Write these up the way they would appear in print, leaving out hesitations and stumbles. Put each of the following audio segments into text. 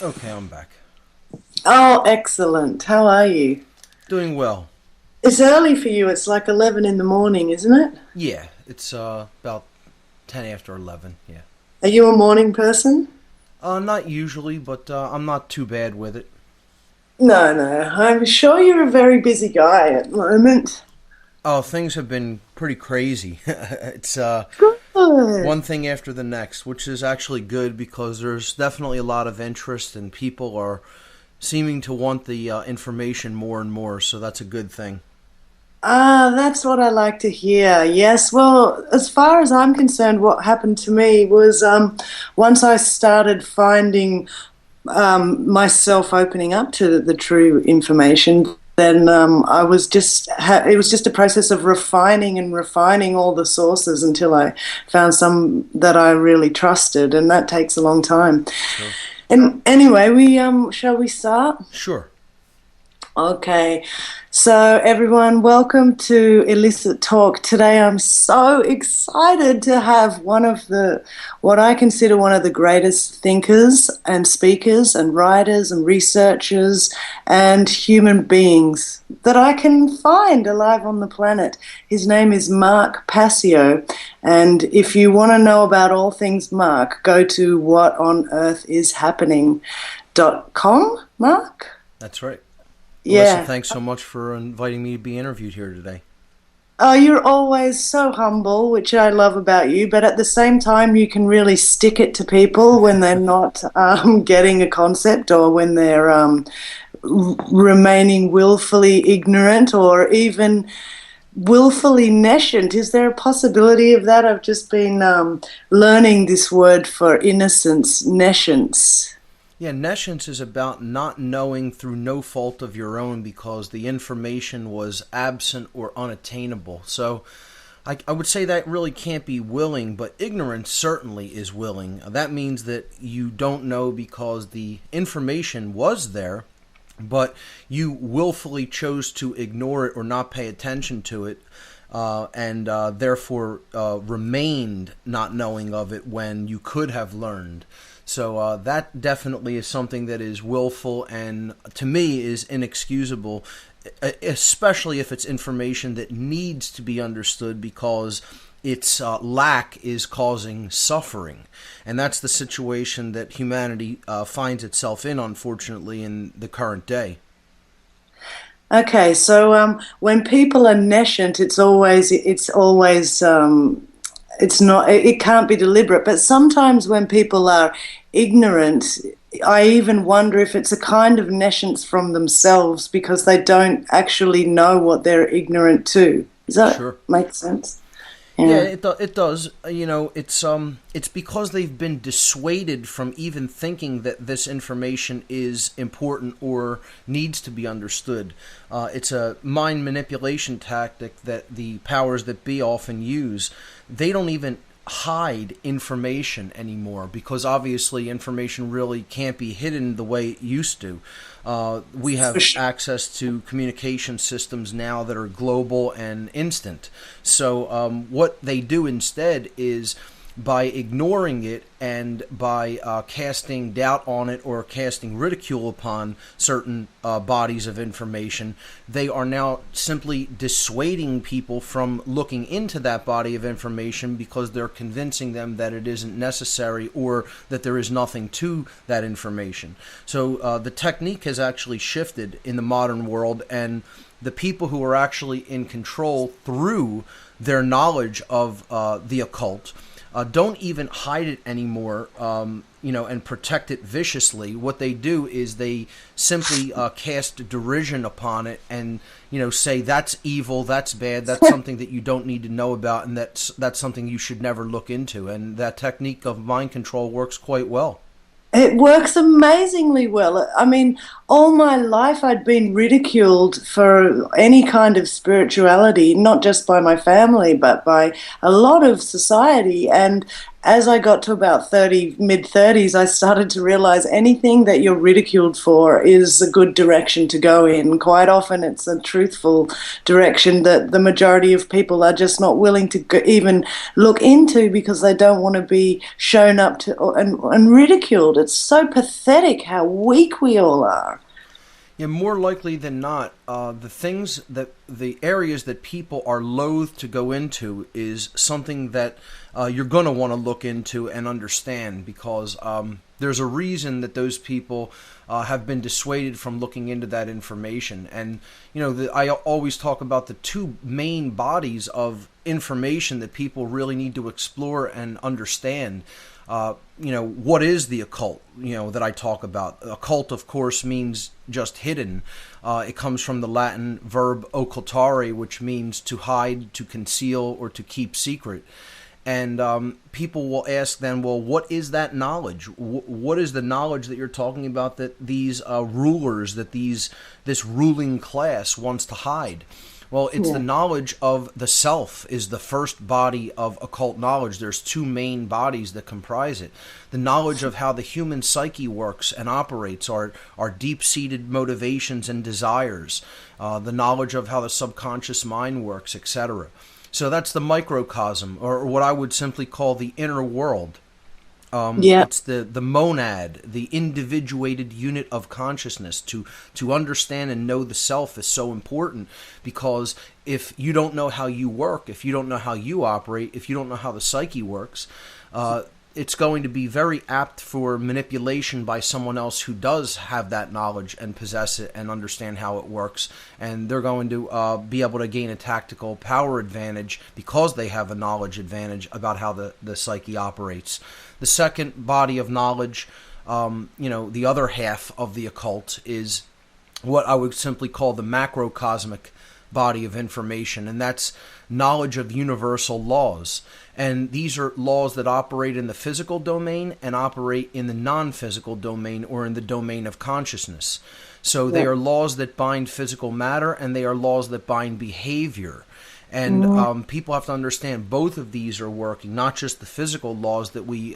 Okay, I'm back. Oh, excellent. How are you? Doing well. It's early for you. It's like 11 in the morning, isn't it? Yeah, it's about 10 after 11. Yeah. Are you a morning person? Not usually, but I'm not too bad with it. No, no. I'm sure you're a very busy guy at the moment. Oh, things have been pretty crazy. It's Good. one thing after the next, which is actually good because there's definitely a lot of interest and people are seeming to want the information more and more, so that's a good thing. Ah, that's what I like to hear. Yes. Well, as far as I'm concerned, what happened to me was once I started finding myself opening up to the true information, then I was it was just a process of refining and refining all the sources until I found some that I really trusted, and that takes a long time. Sure. And anyway, we shall we start? Sure. Okay, so everyone, welcome to Elicit Talk. Today I'm so excited to have what I consider one of the greatest thinkers and speakers and writers and researchers and human beings that I can find alive on the planet. His name is Mark Passio, and if you want to know about all things Mark, go to whatonearthishappening.com, Mark? That's right. Alyssa, Yeah. thanks so much for inviting me to be interviewed here today. Oh, you're always so humble, which I love about you, but at the same time, you can really stick it to people when they're not getting a concept or when they're remaining willfully ignorant or even willfully nescient. Is there a possibility of that? I've just been learning this word for innocence, nescience. Yeah, nescience is about not knowing through no fault of your own because the information was absent or unattainable. So I would say that really can't be willing, but ignorance certainly is willing. That means that you don't know because the information was there, but you willfully chose to ignore it or not pay attention to it. And therefore remained not knowing of it when you could have learned. So that definitely is something that is willful and to me is inexcusable, especially if it's information that needs to be understood because its lack is causing suffering. And that's the situation that humanity finds itself in, unfortunately, in the current day. Okay, so when people are nescient, it's not it can't be deliberate. But sometimes when people are ignorant, I even wonder if it's a kind of nescience from themselves because they don't actually know what they're ignorant to. Does that Sure. make sense? Yeah, Yeah. it does. It's because they've been dissuaded from even thinking that this information is important or needs to be understood. It's a mind manipulation tactic that the powers that be often use. They don't even hide information anymore because obviously information really can't be hidden the way it used to. We For have sure. access to communication systems now that are global and instant. So what they do instead is by ignoring it and by casting doubt on it or casting ridicule upon certain bodies of information, they are now simply dissuading people from looking into that body of information because they're convincing them that it isn't necessary or that there is nothing to that information. So the technique has actually shifted in the modern world, and the people who are actually in control through their knowledge of the occult don't even hide it anymore, and protect it viciously. What they do is they simply cast derision upon it and, say that's evil, that's bad, that's something that you don't need to know about, and that's something you should never look into. And that technique of mind control works quite well. It works amazingly well. I mean, all my life I'd been ridiculed for any kind of spirituality, not just by my family, but by a lot of society. And as I got to about 30, mid-30s, I started to realize anything that you're ridiculed for is a good direction to go in. Quite often it's a truthful direction that the majority of people are just not willing to even look into because they don't want to be shown up to and ridiculed. It's so pathetic how weak we all are. Yeah, more likely than not, the areas that people are loath to go into is something that you're going to want to look into and understand, because there's a reason that those people have been dissuaded from looking into that information. And I always talk about the two main bodies of information that people really need to explore and understand. What is the occult, that I talk about? Occult, of course, means just hidden. It comes from the Latin verb occultare, which means to hide, to conceal, or to keep secret. And people will ask then, well, what is that knowledge? What is the knowledge that you're talking about that these rulers, that this ruling class wants to hide? Well, it's the knowledge of the self is the first body of occult knowledge. There's two main bodies that comprise it. The knowledge of how the human psyche works and operates, our deep-seated motivations and desires, the knowledge of how the subconscious mind works, etc. So that's the microcosm, or what I would simply call the inner world. It's the monad, the individuated unit of consciousness. To understand and know the self is so important, because if you don't know how you work, if you don't know how you operate, if you don't know how the psyche works, it's going to be very apt for manipulation by someone else who does have that knowledge and possess it and understand how it works. And they're going to be able to gain a tactical power advantage because they have a knowledge advantage about how the psyche operates. The second body of knowledge, the other half of the occult, is what I would simply call the macrocosmic body of information, and that's knowledge of universal laws. And these are laws that operate in the physical domain and operate in the non-physical domain, or in the domain of consciousness. So they are laws that bind physical matter, and they are laws that bind behavior. And people have to understand both of these are working, not just the physical laws that we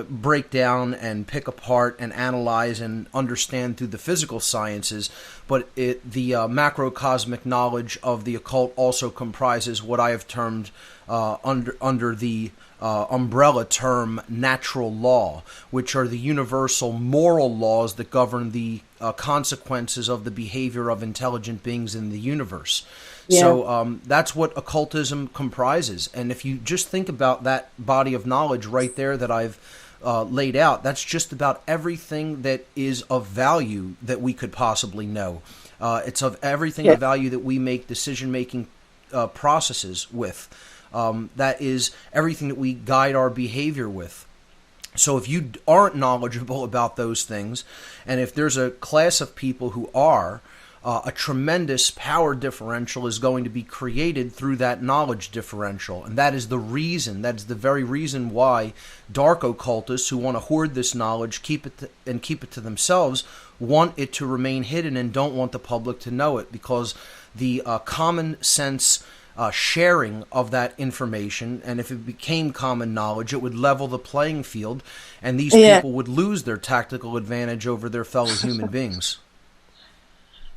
break down and pick apart and analyze and understand through the physical sciences, but the macrocosmic knowledge of the occult also comprises what I have termed under the umbrella term natural law, which are the universal moral laws that govern the consequences of the behavior of intelligent beings in the universe. Yeah. So that's what occultism comprises. And if you just think about that body of knowledge right there that I've laid out, that's just about everything that is of value that we could possibly know. It's of everything of value that we make decision-making processes with. That is everything that we guide our behavior with. So if you aren't knowledgeable about those things, and if there's a class of people who are, a tremendous power differential is going to be created through that knowledge differential. And that is the very reason why dark occultists who want to hoard this knowledge, keep it to themselves, want it to remain hidden and don't want the public to know it, because the common sense sharing of that information, and if it became common knowledge, it would level the playing field, and these people would lose their tactical advantage over their fellow human beings.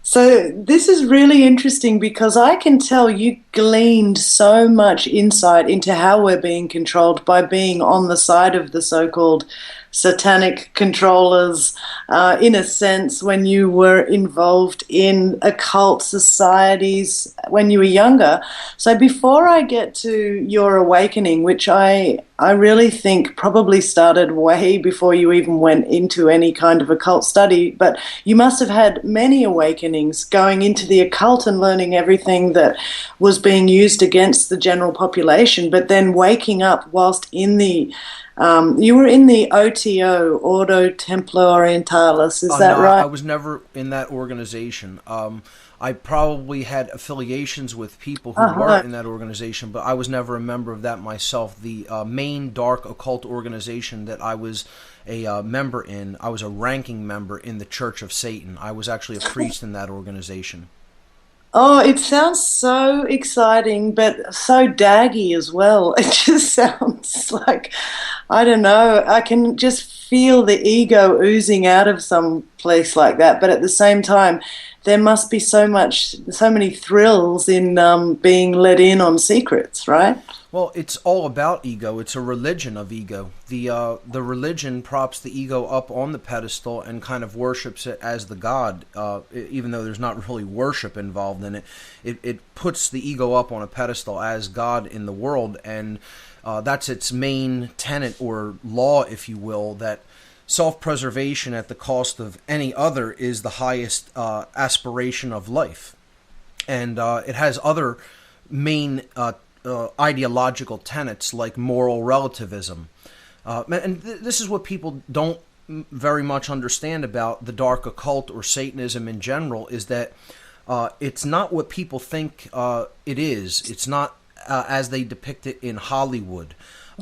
So this is really interesting, because I can tell you gleaned so much insight into how we're being controlled by being on the side of the so-called satanic controllers, in a sense, when you were involved in occult societies when you were younger. So before I get to your awakening, which I really think probably started way before you even went into any kind of occult study, but you must have had many awakenings going into the occult and learning everything that was being used against the general population, but then waking up whilst in the you were in the OTO, Ordo Templo Orientalis, is that right? I was never in that organization. I probably had affiliations with people who were in that organization, but I was never a member of that myself. The main dark occult organization that I was a member in, I was a ranking member in the Church of Satan. I was actually a priest in that organization. Oh, it sounds so exciting, but so daggy as well. It just sounds It's like, I don't know, I can just feel the ego oozing out of some place like that. But at the same time, there must be so many thrills in being let in on secrets, right? Well, it's all about ego. It's a religion of ego. The religion props the ego up on the pedestal and kind of worships it as the god, even though there's not really worship involved in it. It puts the ego up on a pedestal as God in the world, and that's its main tenet or law, if you will, that self-preservation at the cost of any other is the highest aspiration of life. And it has other main ideological tenets like moral relativism. This is what people don't very much understand about the dark occult or Satanism in general, is that it's not what people think it is. It's not as they depict it in Hollywood.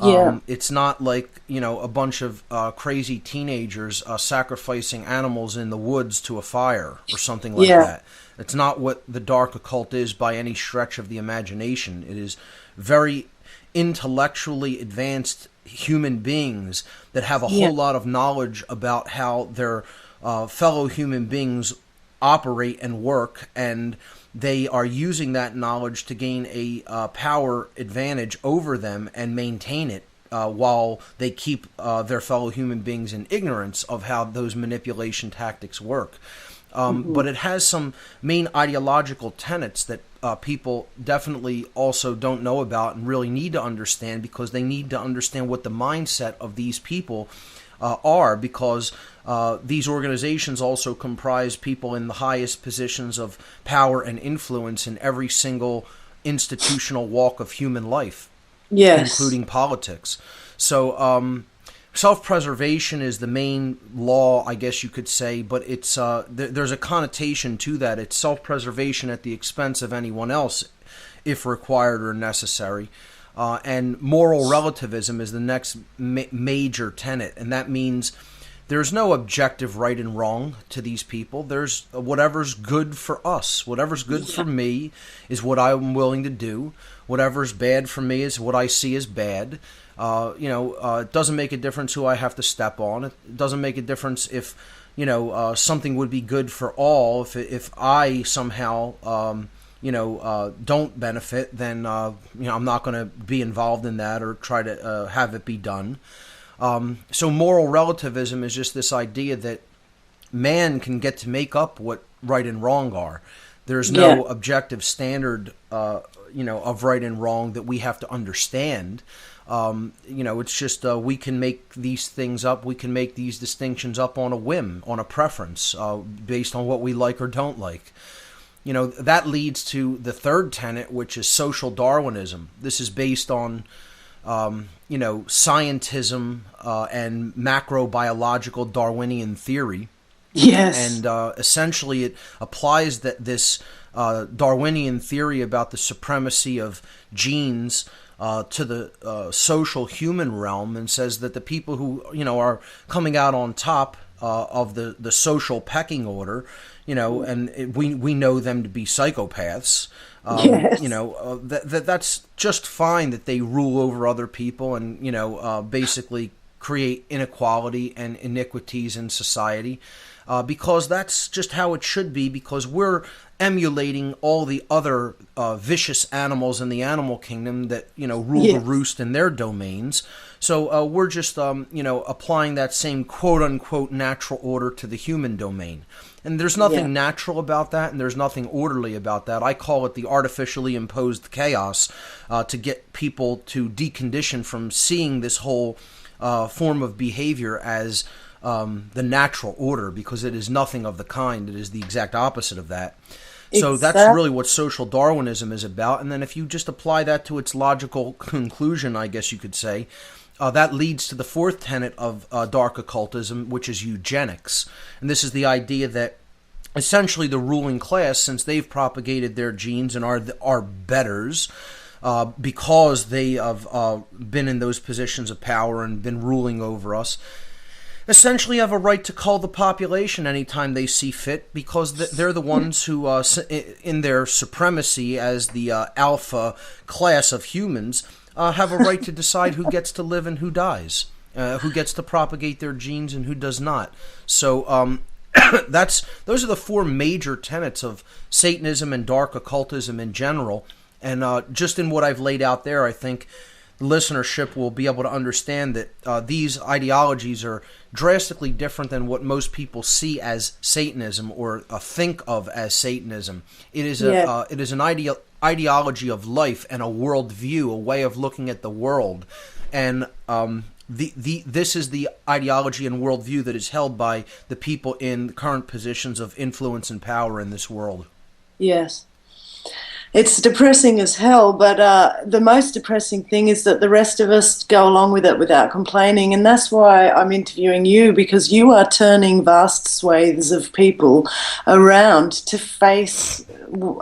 Yeah. It's not like, a bunch of crazy teenagers sacrificing animals in the woods to a fire or something like that. It's not what the dark occult is by any stretch of the imagination. It is very intellectually advanced human beings that have a whole lot of knowledge about how their fellow human beings operate and work, and they are using that knowledge to gain a power advantage over them and maintain it while they keep their fellow human beings in ignorance of how those manipulation tactics work. But it has some main ideological tenets that people definitely also don't know about and really need to understand, because they need to understand what the mindset of these people are, because these organizations also comprise people in the highest positions of power and influence in every single institutional walk of human life, including politics. So self-preservation is the main law, I guess you could say, but it's there's a connotation to that. It's self-preservation at the expense of anyone else, if required or necessary. And moral relativism is the next major tenet, and that means there's no objective right and wrong to these people. There's whatever's good for us. Whatever's good for me is what I'm willing to do. Whatever's bad for me is what I see as bad. It doesn't make a difference who I have to step on. It doesn't make a difference if, something would be good for all. If I somehow, don't benefit, then, I'm not going to be involved in that or try to have it be done. So moral relativism is just this idea that man can get to make up what right and wrong are. There's no objective standard, of right and wrong that we have to understand. It's just we can make these things up. We can make these distinctions up on a whim, on a preference, based on what we like or don't like. That leads to the third tenet, which is social Darwinism. This is based on scientism and macrobiological Darwinian theory. Yes. And essentially it applies this Darwinian theory about the supremacy of genes to the social human realm, and says that the people who, are coming out on top of the social pecking order, and we know them to be psychopaths. That's just fine that they rule over other people and, basically create inequality and iniquities in society, because that's just how it should be, because we're emulating all the other vicious animals in the animal kingdom that, rule the roost in their domains. So we're just, applying that same quote-unquote natural order to the human domain. And there's nothing natural about that, and there's nothing orderly about that. I call it the artificially imposed chaos, to get people to decondition from seeing this whole form of behavior as the natural order, because it is nothing of the kind. It is the exact opposite of that. So that's really what social Darwinism is about. And then if you just apply that to its logical conclusion, I guess you could say, that leads to the fourth tenet of dark occultism, which is eugenics. And this is the idea that essentially the ruling class, since they've propagated their genes and are betters, because they have been in those positions of power and been ruling over us, essentially have a right to cull the population anytime they see fit, because they're the ones who, in their supremacy as the alpha class of humans, have a right to decide who gets to live and who dies, who gets to propagate their genes and who does not. So those are the four major tenets of Satanism and dark occultism in general. And just in what I've laid out there, I think the listenership will be able to understand that these ideologies are drastically different than what most people see as Satanism or think of as Satanism. It is it is an ideology of life and a worldview, a way of looking at the world, and this is the ideology and worldview that is held by the people in current positions of influence and power in this world. Yes. It's depressing as hell, but the most depressing thing is that the rest of us go along with it without complaining, and that's why I'm interviewing you, because you are turning vast swathes of people around to face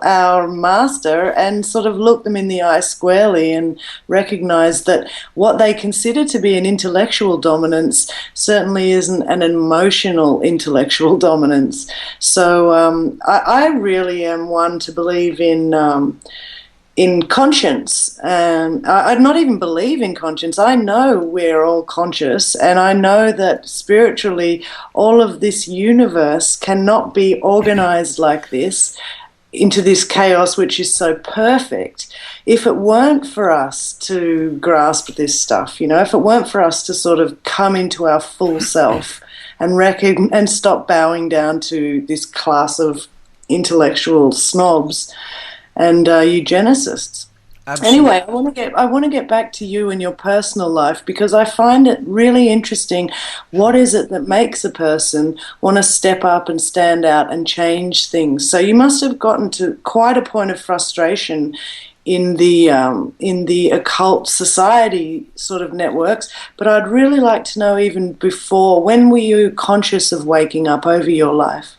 our master and sort of look them in the eye squarely and recognize that what they consider to be an intellectual dominance certainly isn't an emotional intellectual dominance. So I really am one to believe in conscience, and I not even believe in conscience. I know we're all conscious, and I know that spiritually all of this universe cannot be organized like this into this chaos which is so perfect if it weren't for us to grasp this stuff, if it weren't for us to sort of come into our full self and stop bowing down to this class of intellectual snobs and eugenicists. Absolutely. Anyway, I want to get back to you and your personal life, because I find it really interesting. What is it that makes a person want to step up and stand out and change things? So you must have gotten to quite a point of frustration in the occult society sort of networks. But I'd really like to know, even before, when were you conscious of waking up over your life?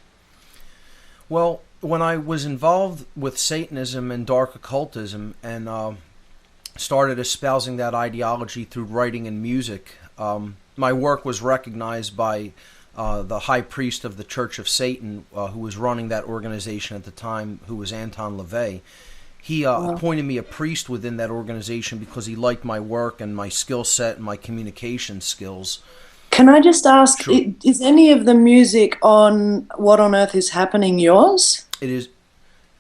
Well, when I was involved with Satanism and dark occultism and started espousing that ideology through writing and music, my work was recognized by the high priest of the Church of Satan, who was running that organization at the time, who was Anton LaVey. He appointed me a priest within that organization because he liked my work and my skill set and my communication skills. Can I just ask, Sure. Is any of the music on What on Earth is Happening yours? It is.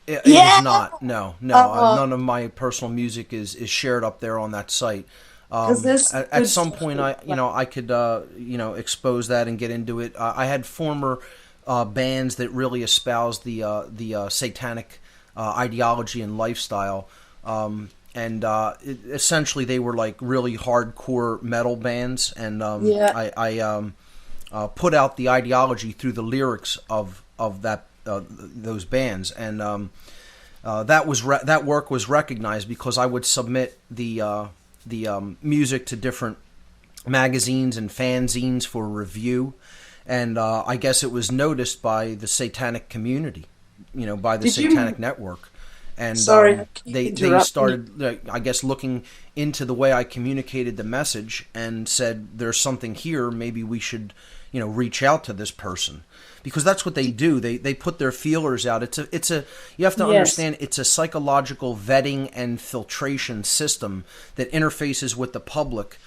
It is not. No. None of my personal music is shared up there on that site. At some point, I could expose that and get into it. I had former bands that really espoused the satanic ideology and lifestyle, essentially they were like really hardcore metal bands, and I put out the ideology through the lyrics of that. Those bands, and that work was recognized because I would submit the music to different magazines and fanzines for review, and I guess it was noticed by the satanic community, by the satanic network, and they started, I guess, looking into the way I communicated the message and said, "There's something here. Maybe we should, reach out to this person." Because that's what they do. They put their feelers out. You have to understand, it's a psychological vetting and filtration system that interfaces with the public.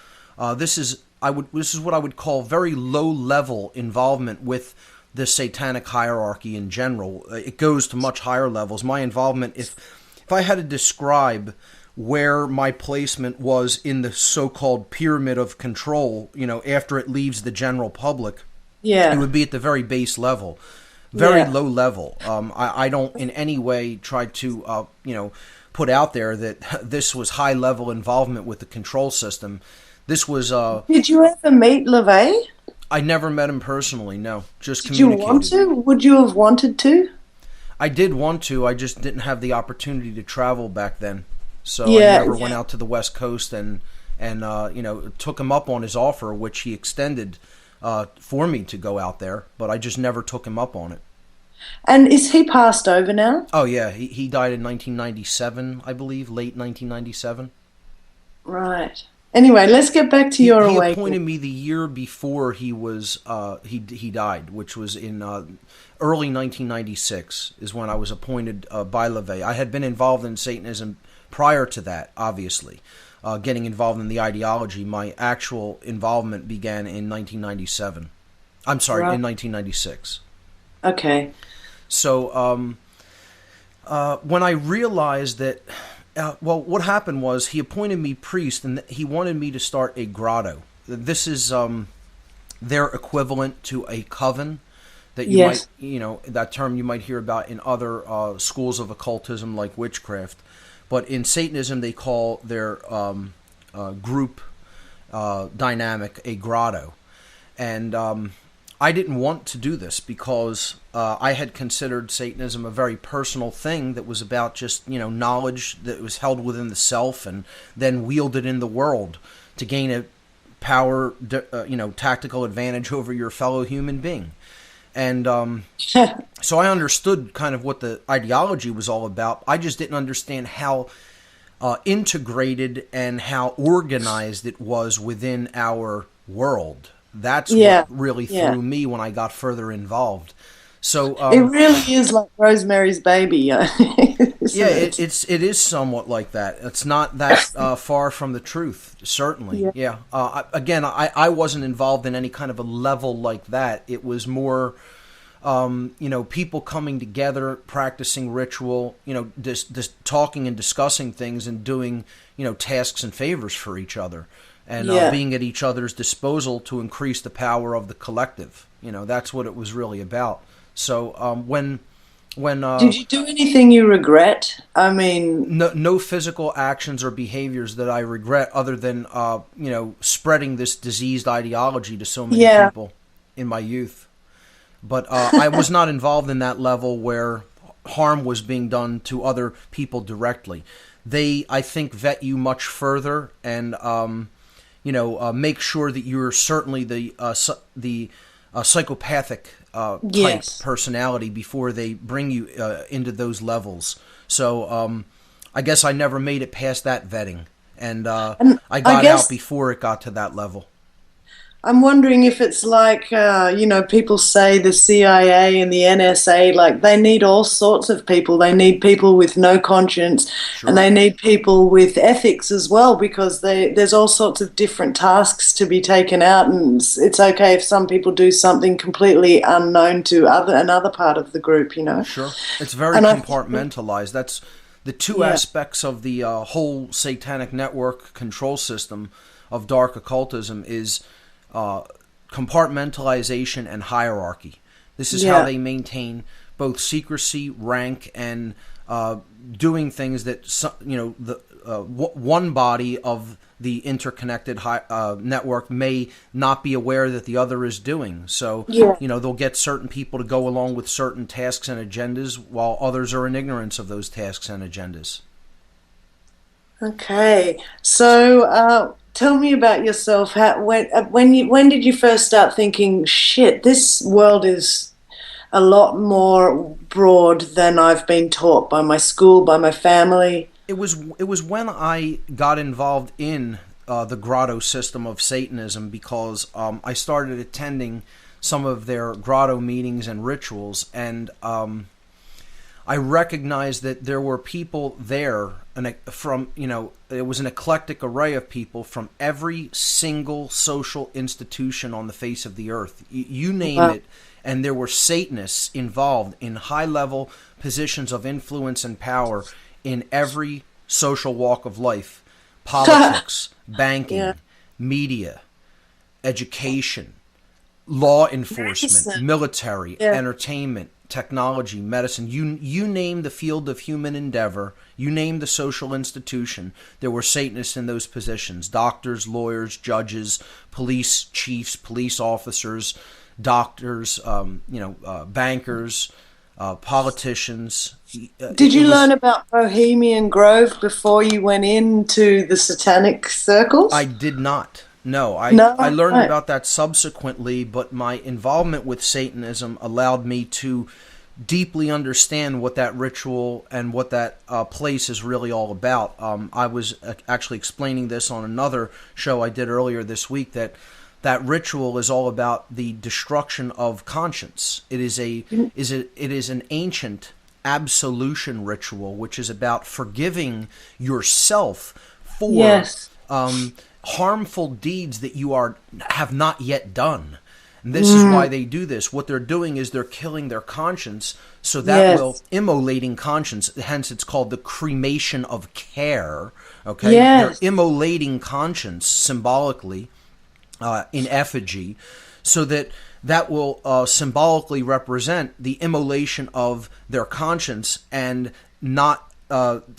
This is what I would call very low level involvement with the satanic hierarchy in general. It goes to much higher levels. My involvement, if I had to describe where my placement was in the so-called pyramid of control, after it leaves the general public, it would be at the very base level, very low level. I don't in any way try to, put out there that this was high level involvement with the control system. This was. Did you ever meet LaVey? I never met him personally. No, just Did you want to? Would you have wanted to? I did want to. I just didn't have the opportunity to travel back then, so I never went out to the West Coast and took him up on his offer, which he extended. For me to go out there, but I just never took him up on it. And is he passed over now? Oh yeah, he died in 1997, I believe, late 1997. Right. Anyway, let's get back to your awakening. He appointed me the year before he was he died, which was in early 1996 is when I was appointed by LaVey. I had been involved in Satanism prior to that, obviously. getting involved in the ideology. My actual involvement began in 1997. I'm sorry, Right. in 1996. Okay. So when I realized that, well, what happened was he appointed me priest, and he wanted me to start a grotto. This is their equivalent to a coven that you Yes. might, that term you might hear about in other schools of occultism like witchcraft. But in Satanism, they call their group dynamic a grotto. And I didn't want to do this because I had considered Satanism a very personal thing that was about just, knowledge that was held within the self and then wielded in the world to gain a power, tactical advantage over your fellow human being. And so I understood kind of what the ideology was all about. I just didn't understand how integrated and how organized it was within our world. That's what really threw me when I got further involved. So it really is like Rosemary's Baby. it is somewhat like that. It's not that far from the truth, certainly. Yeah. I wasn't involved in any kind of a level like that. It was more, people coming together, practicing ritual, just talking and discussing things and doing, tasks and favors for each other. And being at each other's disposal to increase the power of the collective. That's what it was really about. So when did you do anything you regret? I mean, no physical actions or behaviors that I regret, other than spreading this diseased ideology to so many people in my youth. But I was not involved in that level where harm was being done to other people directly. They, I think, vet you much further and make sure that you're certainly the psychopathic type personality before they bring you into those levels. So I guess I never made it past that vetting, and I got out before it got to that level. I'm wondering if it's like, people say the CIA and the NSA, like they need all sorts of people. They need people with no conscience, and they need people with ethics as well, because there's all sorts of different tasks to be taken out, and it's okay if some people do something completely unknown to another part of the group, Sure. It's very compartmentalized. That's the two aspects of the whole satanic network control system of dark occultism is compartmentalization and hierarchy. This is how they maintain both secrecy, rank, and doing things that one body of the interconnected network may not be aware that the other is doing. So, they'll get certain people to go along with certain tasks and agendas, while others are in ignorance of those tasks and agendas. Okay, so tell me about yourself. When did you first start thinking, shit, this world is a lot more broad than I've been taught by my school, by my family? It was when I got involved in the grotto system of Satanism, because I started attending some of their grotto meetings and rituals, and I recognized that there were people there, and it was an eclectic array of people from every single social institution on the face of the earth. You name it, and there were Satanists involved in high-level positions of influence and power in every social walk of life: politics, banking, media, education, law enforcement, military, entertainment, technology, medicine. You name the field of human endeavor, you name the social institution, there were Satanists in those positions: doctors, lawyers, judges, police chiefs, police officers, doctors, bankers, politicians. Did you learn about Bohemian Grove before you went into the satanic circles? I did not. No, I learned about that subsequently, but my involvement with Satanism allowed me to deeply understand what that ritual and what that place is really all about. I was actually explaining this on another show I did earlier this week, that ritual is all about the destruction of conscience. It is an ancient absolution ritual, which is about forgiving yourself for harmful deeds that you have not yet done. And this is why they do this. What they're doing is they're killing their conscience, so that will immolating conscience. Hence, it's called the cremation of care. Okay, they're immolating conscience symbolically in effigy, so that will symbolically represent the immolation of their conscience and not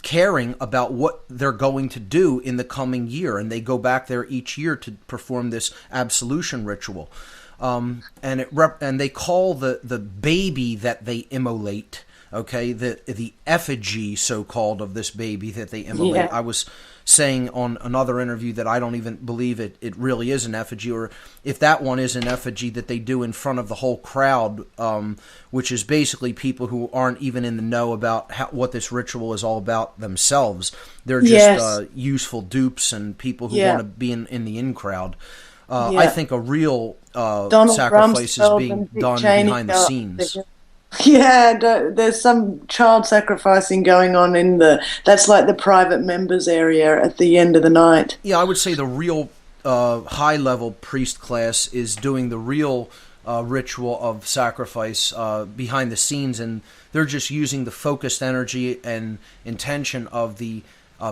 caring about what they're going to do in the coming year. And they go back there each year to perform this absolution ritual. And they call the baby that they immolate, okay, the effigy, so-called, of this baby that they immolate. I was saying on another interview that I don't even believe it really is an effigy, or if that one is an effigy that they do in front of the whole crowd, which is basically people who aren't even in the know about what this ritual is all about themselves. They're just useful dupes and people who want to be in the in crowd. I think a real sacrifice is being done behind the scenes. Yeah, there's some child sacrificing going on that's like the private members area at the end of the night. Yeah, I would say the real high-level priest class is doing the real ritual of sacrifice behind the scenes, and they're just using the focused energy and intention of the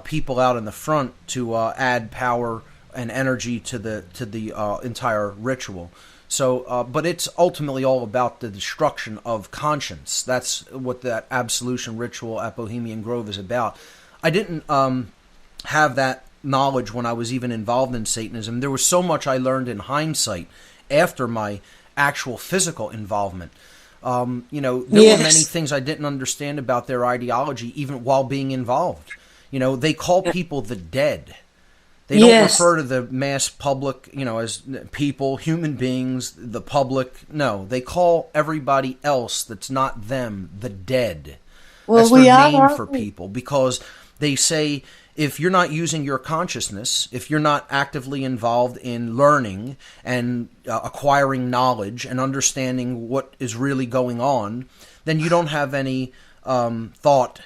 people out in the front to add power and energy to the entire ritual. So, but it's ultimately all about the destruction of conscience. That's what that absolution ritual at Bohemian Grove is about. I didn't have that knowledge when I was even involved in Satanism. There was so much I learned in hindsight after my actual physical involvement. There were many things I didn't understand about their ideology even while being involved. They call people the dead. They don't refer to the mass public, as people, human beings, the public. No, they call everybody else that's not them the dead. Well, that's their name for people, because they say if you're not using your consciousness, if you're not actively involved in learning and acquiring knowledge and understanding what is really going on, then you don't have any thought,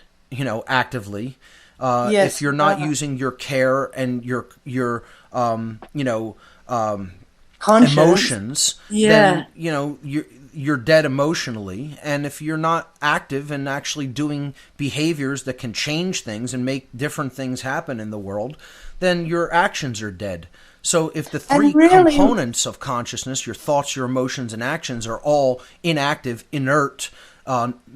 actively. If you're not using your care and your emotions, then you're dead emotionally. And if you're not active and actually doing behaviors that can change things and make different things happen in the world, then your actions are dead. So if the three components of consciousness, your thoughts, your emotions, and actions, are all inactive, inert,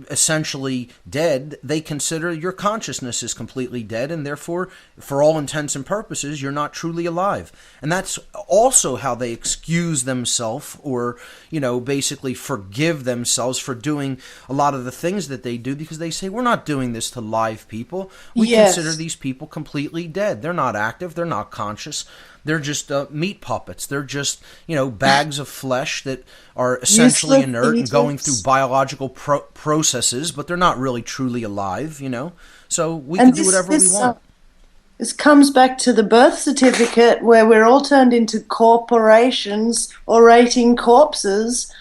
essentially dead, they consider your consciousness is completely dead, and therefore, for all intents and purposes, you're not truly alive. And that's also how they excuse themselves, or, basically forgive themselves for doing a lot of the things that they do, because they say, we're not doing this to live people. We consider these people completely dead. They're not active. They're not conscious. They're just meat puppets. They're just, bags of flesh that are essentially inert and going through biological processes, but they're not really truly alive, So we can do whatever we want. This comes back to the birth certificate, where we're all turned into corporations orating corpses,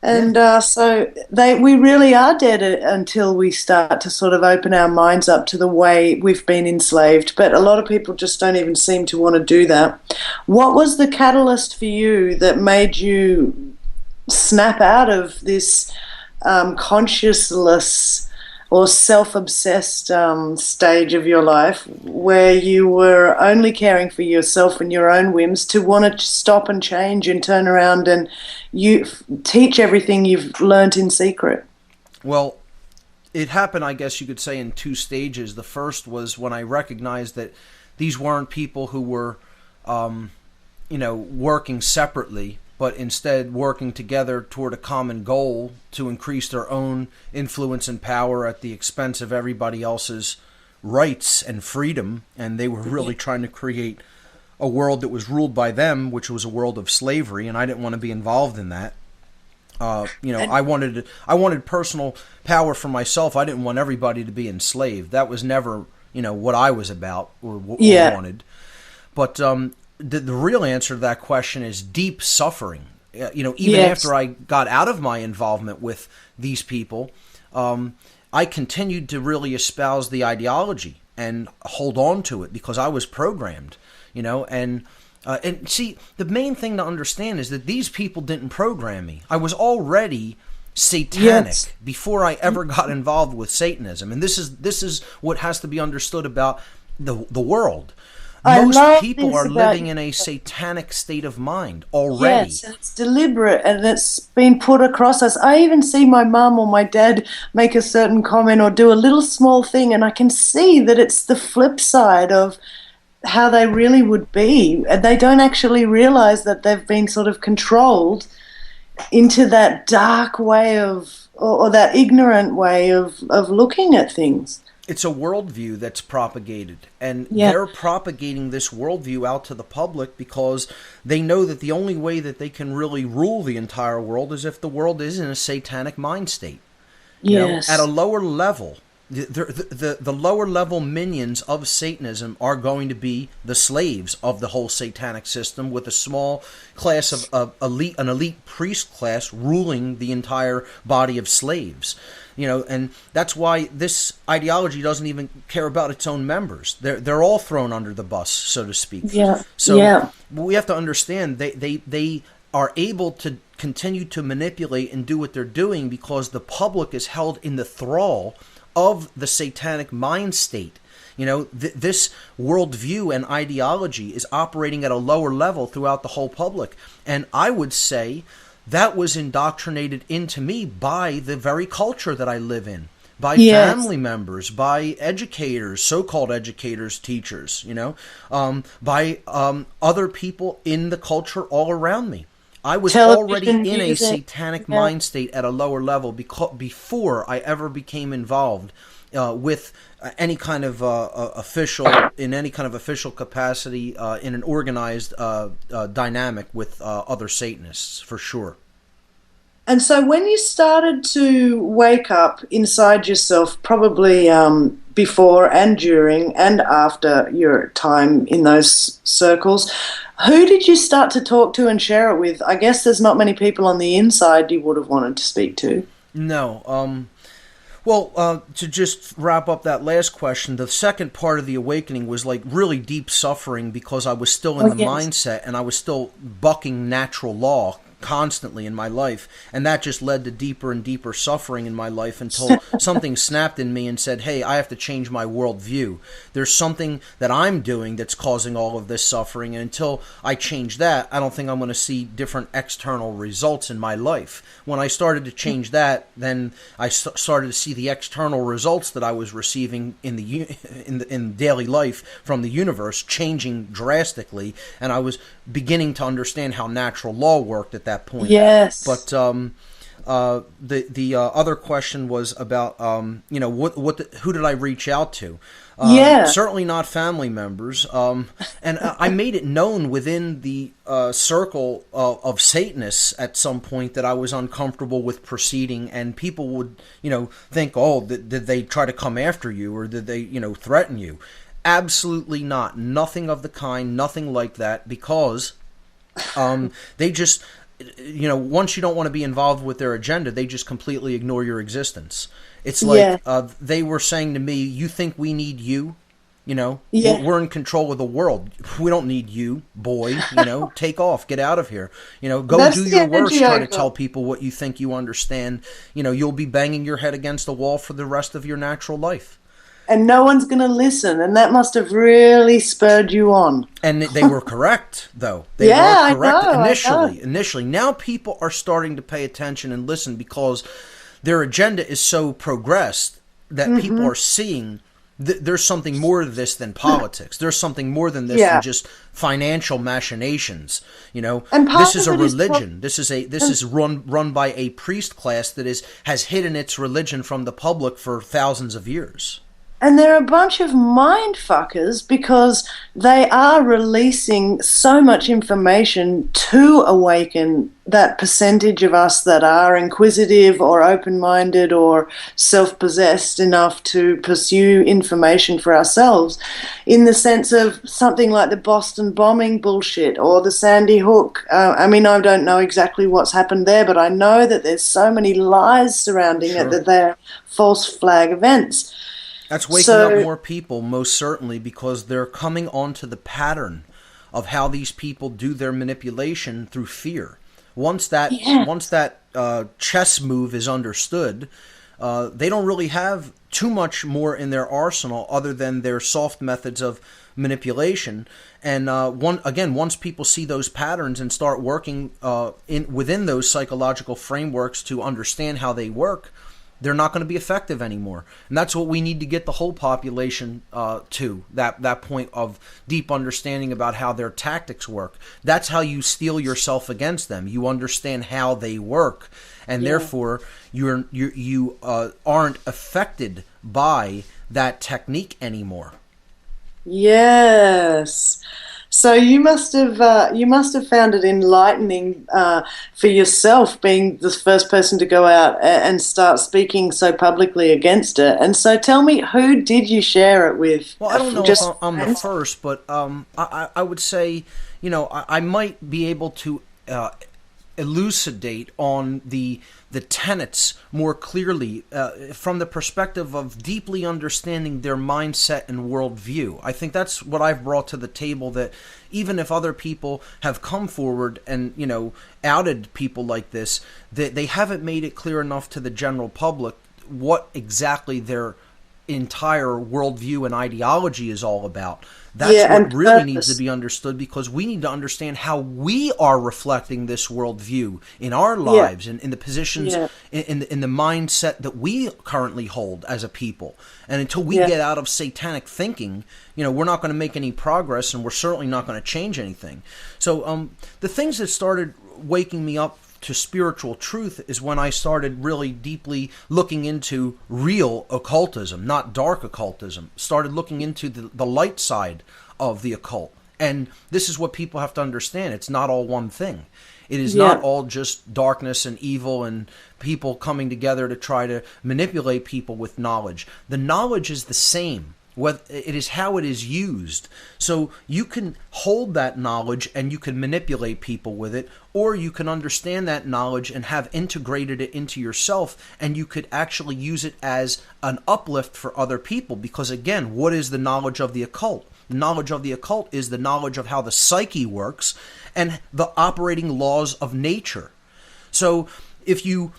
And so we really are dead until we start to sort of open our minds up to the way we've been enslaved. But a lot of people just don't even seem to want to do that. What was the catalyst for you that made you snap out of this consciousless or self-obsessed stage of your life, where you were only caring for yourself and your own whims, to want to stop and change and turn around and you teach everything you've learned in secret? Well, it happened, I guess you could say, in two stages. The first was when I recognized that these weren't people who were, working separately, but instead working together toward a common goal to increase their own influence and power at the expense of everybody else's rights and freedom. And they were really trying to create a world that was ruled by them, which was a world of slavery, and I didn't want to be involved in that. I wanted personal power for myself. I didn't want everybody to be enslaved. That was never, what I was about or what I wanted. But the real answer to that question is deep suffering. Even after I got out of my involvement with these people, I continued to really espouse the ideology and hold on to it because I was programmed, and see, the main thing to understand is that these people didn't program me. I was already satanic before I ever got involved with Satanism, and this is what has to be understood about the world. Most people are living in a satanic state of mind already. Yes, and it's deliberate, and it's been put across us. I even see my mum or my dad make a certain comment or do a little small thing, and I can see that it's the flip side of how they really would be. And they don't actually realize that they've been sort of controlled into that dark way of, or that ignorant way of looking at things. It's a worldview that's propagated, and they're propagating this worldview out to the public because they know that the only way that they can really rule the entire world is if the world is in a satanic mind state. Yes. At a lower level, the lower level minions of Satanism are going to be the slaves of the whole satanic system, with a small class of an elite priest class ruling the entire body of slaves. And that's why this ideology doesn't even care about its own members. They're all thrown under the bus, so to speak. Yeah. So we have to understand they are able to continue to manipulate and do what they're doing because the public is held in the thrall of the satanic mind state. This worldview and ideology is operating at a lower level throughout the whole public. And I would say that was indoctrinated into me by the very culture that I live in, by family members, by educators, so-called educators, teachers, by other people in the culture all around me. I was already in a satanic mind state at a lower level before I ever became involved with any kind of official capacity in an organized dynamic with other Satanists, for sure. And so when you started to wake up inside yourself, probably before and during and after your time in those circles, who did you start to talk to and share it with? I guess there's not many people on the inside you would have wanted to speak to. No. Well, to just wrap up that last question, the second part of the awakening was like really deep suffering because I was still in the mindset and I was still bucking natural law constantly in my life, and that just led to deeper and deeper suffering in my life until something snapped in me and said, hey, I have to change my worldview. There's something that I'm doing that's causing all of this suffering, and until I change that, I don't think I'm going to see different external results in my life. When I started to change that, then I started to see the external results that I was receiving in daily life from the universe changing drastically, and I was beginning to understand how natural law worked at that point. Yes. But the other question was about who did I reach out to? Certainly not family members. And I made it known within the circle of Satanists at some point that I was uncomfortable with proceeding, and people would think, oh, did they try to come after you, or did they threaten you? Absolutely not. Nothing of the kind, nothing like that, because they just, once you don't want to be involved with their agenda, they just completely ignore your existence. It's like they were saying to me, you think we need you? We're in control of the world. We don't need you, boy. Take off, get out of here. Go do your worst, try to tell people what you think you understand. You'll be banging your head against the wall for the rest of your natural life. And no one's going to listen, and that must have really spurred you on. And they were correct, though. They were correct initially. Now people are starting to pay attention and listen because their agenda is so progressed that people are seeing there's something more to this than politics. There's something more than this than just financial machinations. And this is a religion. This is run by a priest class that has hidden its religion from the public for thousands of years. And they're a bunch of mind fuckers because they are releasing so much information to awaken that percentage of us that are inquisitive or open-minded or self-possessed enough to pursue information for ourselves, in the sense of something like the Boston bombing bullshit or the Sandy Hook. I don't know exactly what's happened there, but I know that there's so many lies surrounding it that they're false flag events. That's waking up more people, most certainly, because they're coming onto the pattern of how these people do their manipulation through fear. Once that chess move is understood, they don't really have too much more in their arsenal other than their soft methods of manipulation. And once people see those patterns and start working within those psychological frameworks to understand how they work, they're not going to be effective anymore. And that's what we need to get the whole population to, that point of deep understanding about how their tactics work. That's how you steel yourself against them. You understand how they work, and therefore you aren't affected by that technique anymore. Yes. So you must have found it enlightening for yourself, being the first person to go out and start speaking so publicly against it. And so, tell me, who did you share it with? Well, I don't know if I'm the first, but I would say, I might be able to elucidate on the tenets more clearly from the perspective of deeply understanding their mindset and worldview. I think that's what I've brought to the table, that even if other people have come forward and, outed people like this, that they haven't made it clear enough to the general public what exactly their entire worldview and ideology is all about. That's what really needs to be understood, because we need to understand how we are reflecting this worldview in our lives and in the positions, in the mindset that we currently hold as a people. And until we get out of satanic thinking, we're not going to make any progress, and we're certainly not going to change anything. So the things that started waking me up to spiritual truth is when I started really deeply looking into real occultism, not dark occultism. Started looking into the light side of the occult. And this is what people have to understand. It's not all one thing. It is not all just darkness and evil and people coming together to try to manipulate people with knowledge. The knowledge is the same. It is how it is used. So you can hold that knowledge and you can manipulate people with it, or you can understand that knowledge and have integrated it into yourself, and you could actually use it as an uplift for other people. Because again, what is the knowledge of the occult? The knowledge of the occult is the knowledge of how the psyche works and the operating laws of nature. So if you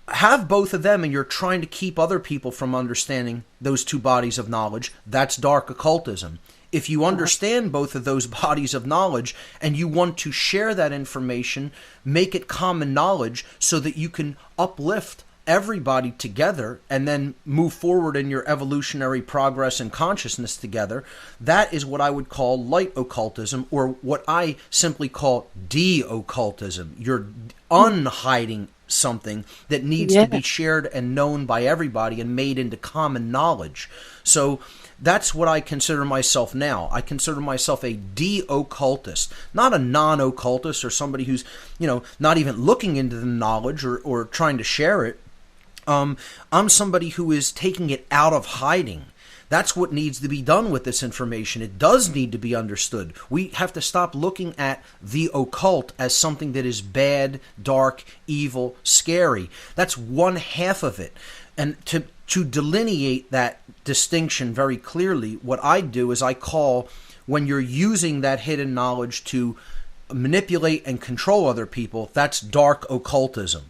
have both of them and you're trying to keep other people from understanding those two bodies of knowledge, that's dark occultism. If you understand both of those bodies of knowledge and you want to share that information, make it common knowledge so that you can uplift everybody together and then move forward in your evolutionary progress and consciousness together, that is what I would call light occultism, or what I simply call de-occultism. You're unhiding something that needs to be shared and known by everybody and made into common knowledge. So that's what I consider myself now. I consider myself a de-occultist, not a non-occultist or somebody who's, not even looking into the knowledge or trying to share it. I'm somebody who is taking it out of hiding. That's what needs to be done with this information. It does need to be understood. We have to stop looking at the occult as something that is bad, dark, evil, scary. That's one half of it. And to delineate that distinction very clearly, what I do is I call, when you're using that hidden knowledge to manipulate and control other people, that's dark occultism.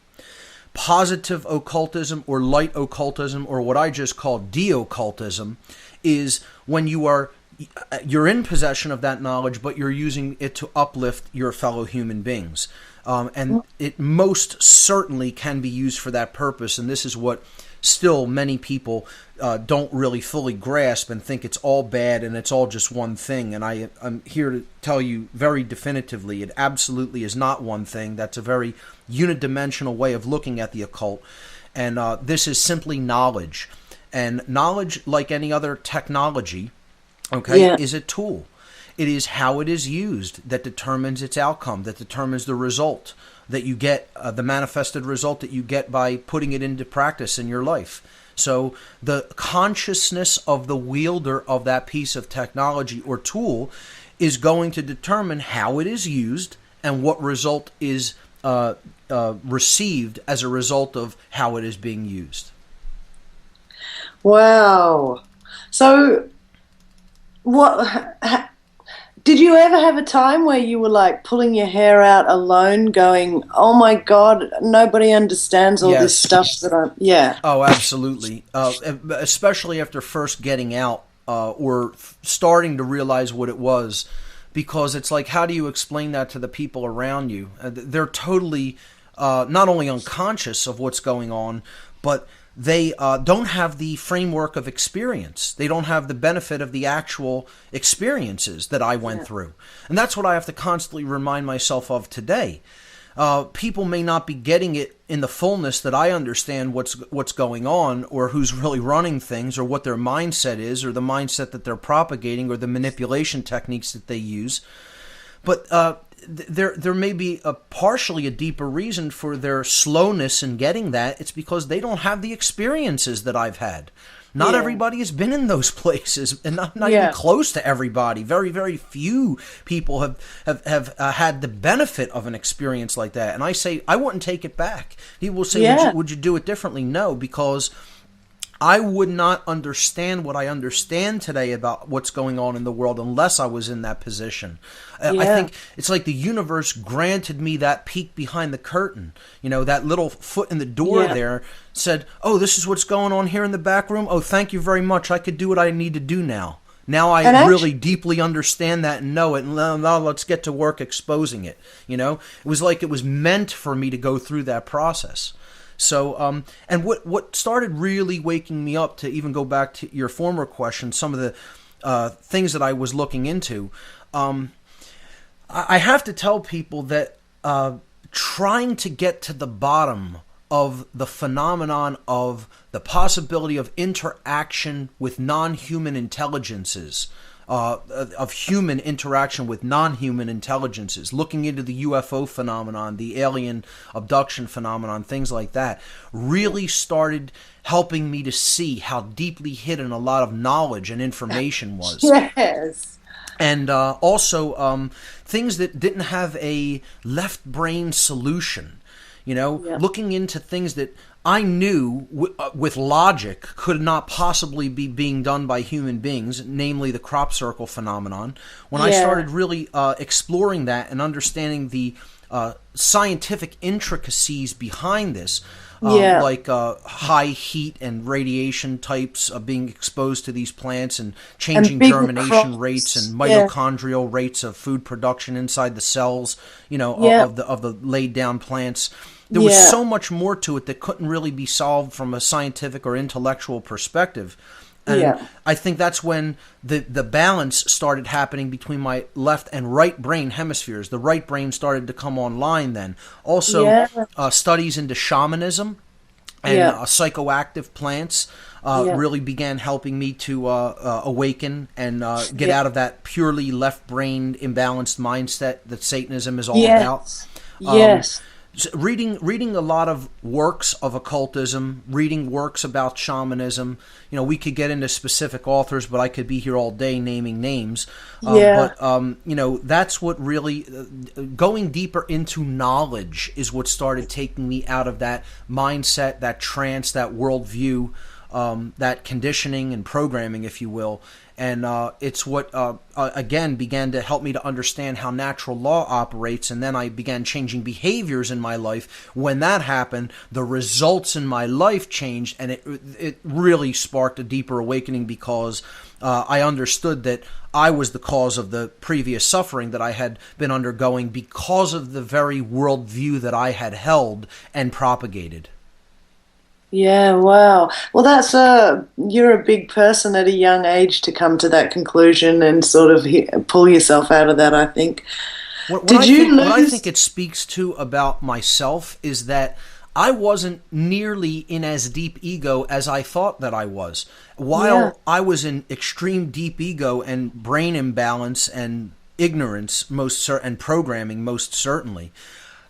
Positive occultism or light occultism, or what I just call de-occultism, is when you're in possession of that knowledge, but you're using it to uplift your fellow human beings. And it most certainly can be used for that purpose, and this is what still many people don't really fully grasp and think it's all bad and it's all just one thing. And I'm here to tell you very definitively, it absolutely is not one thing. That's a very unidimensional way of looking at the occult. And this is simply knowledge. And knowledge, like any other technology, is a tool. It is how it is used that determines its outcome, that determines the result that you get, the manifested result that you get by putting it into practice in your life. So the consciousness of the wielder of that piece of technology or tool is going to determine how it is used and what result is received as a result of how it is being used. Wow. So, what did you ever have a time where you were like pulling your hair out alone, going, "Oh my God, nobody understands all this Yes. stuff that I'm." Yeah, Oh, absolutely. Especially after first getting out or starting to realize what it was, because it's like, how do you explain that to the people around you? They're totally not only unconscious of what's going on, but they don't have the framework of experience. They don't have the benefit of the actual experiences that I went through. And that's what I have to constantly remind myself of today. People may not be getting it in the fullness that I understand what's going on, or who's really running things, or what their mindset is, or the mindset that they're propagating, or the manipulation techniques that they use. But there may be partially a deeper reason for their slowness in getting that. It's because they don't have the experiences that I've had. Not everybody has been in those places, and not even close to everybody. Very, very few people have had the benefit of an experience like that. And I say, I wouldn't take it back. He will say, would you do it differently? No, because I would not understand what I understand today about what's going on in the world unless I was in that position. I think it's like the universe granted me that peek behind the curtain. You know, that little foot in the door there said, "Oh, this is what's going on here in the back room. Oh, thank you very much. I could do what I need to do now. Now I really deeply understand that and know it. And now let's get to work exposing it." You know, it was like it was meant for me to go through that process. So, and what started really waking me up, to even go back to your former question, some of the things that I was looking into, I have to tell people that trying to get to the bottom of the phenomenon of the possibility of interaction with non-human intelligences, of human interaction with non-human intelligences, looking into the UFO phenomenon, the alien abduction phenomenon, things like that, really started helping me to see how deeply hidden a lot of knowledge and information was. Yes. And also things that didn't have a left brain solution. You know, looking into things that I knew with logic could not possibly be being done by human beings, namely the crop circle phenomenon. When I started really exploring that and understanding the scientific intricacies behind this, like high heat and radiation types of being exposed to these plants, and changing germination rates and mitochondrial rates of food production inside the cells, you know, of the laid down plants. There was so much more to it that couldn't really be solved from a scientific or intellectual perspective. And I think that's when the balance started happening between my left and right brain hemispheres. The right brain started to come online then. Also, studies into shamanism and psychoactive plants really began helping me to awaken and get out of that purely left-brained, imbalanced mindset that Satanism is all about. Reading a lot of works of occultism, reading works about shamanism. You know, we could get into specific authors, but I could be here all day naming names. But you know, that's what really going deeper into knowledge is what started taking me out of that mindset, that trance, that worldview, that conditioning and programming, if you will. And it's what, again, began to help me to understand how natural law operates. And then I began changing behaviors in my life. When that happened, the results in my life changed. And it really sparked a deeper awakening, because I understood that I was the cause of the previous suffering that I had been undergoing because of the very worldview that I had held and propagated. Yeah, wow. Well, that's you're a big person at a young age to come to that conclusion and sort of pull yourself out of that, I think. What I think it speaks to about myself is that I wasn't nearly in as deep ego as I thought that I was. While I was in extreme deep ego and brain imbalance and ignorance, and programming, most certainly,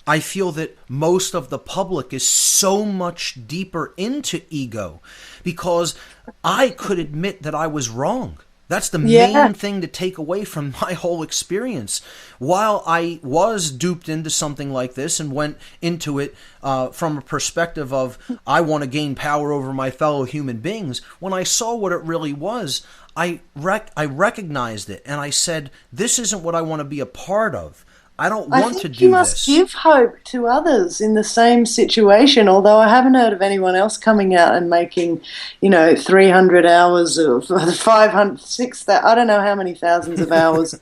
I feel that most of the public is so much deeper into ego, because I could admit that I was wrong. That's the Yeah. main thing to take away from my whole experience. While I was duped into something like this and went into it from a perspective of I want to gain power over my fellow human beings, when I saw what it really was, I recognized it and I said, this isn't what I want to be a part of. I don't want to do You must this. give hope to others in the same situation, although I haven't heard of anyone else coming out and making, 300 hours of 500, 600, I don't know how many thousands of hours of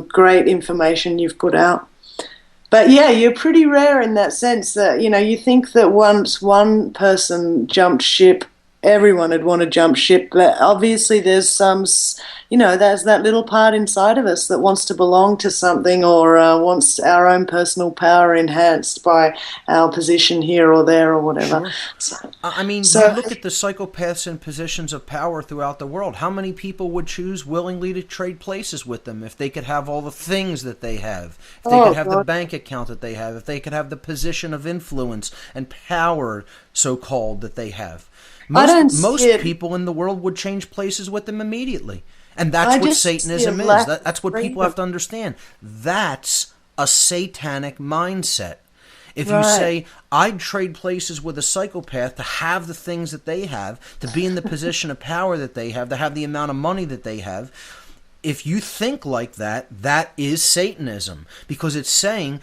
great information you've put out. But yeah, you're pretty rare in that sense that, you think that once one person jumped ship, everyone would want to jump ship. But obviously there's there's that little part inside of us that wants to belong to something or wants our own personal power enhanced by our position here or there or whatever. Sure. You look at the psychopaths in positions of power throughout the world. How many people would choose willingly to trade places with them if they could have all the things that they have, if they could have the bank account that they have, if they could have the position of influence and power, so-called, that they have? Most people in the world would change places with them immediately. And that's what Satanism is. That's what people have to understand. That's a satanic mindset. If you say, I'd trade places with a psychopath to have the things that they have, to be in the position of power that they have, to have the amount of money that they have, if you think like that, that is Satanism. Because it's saying,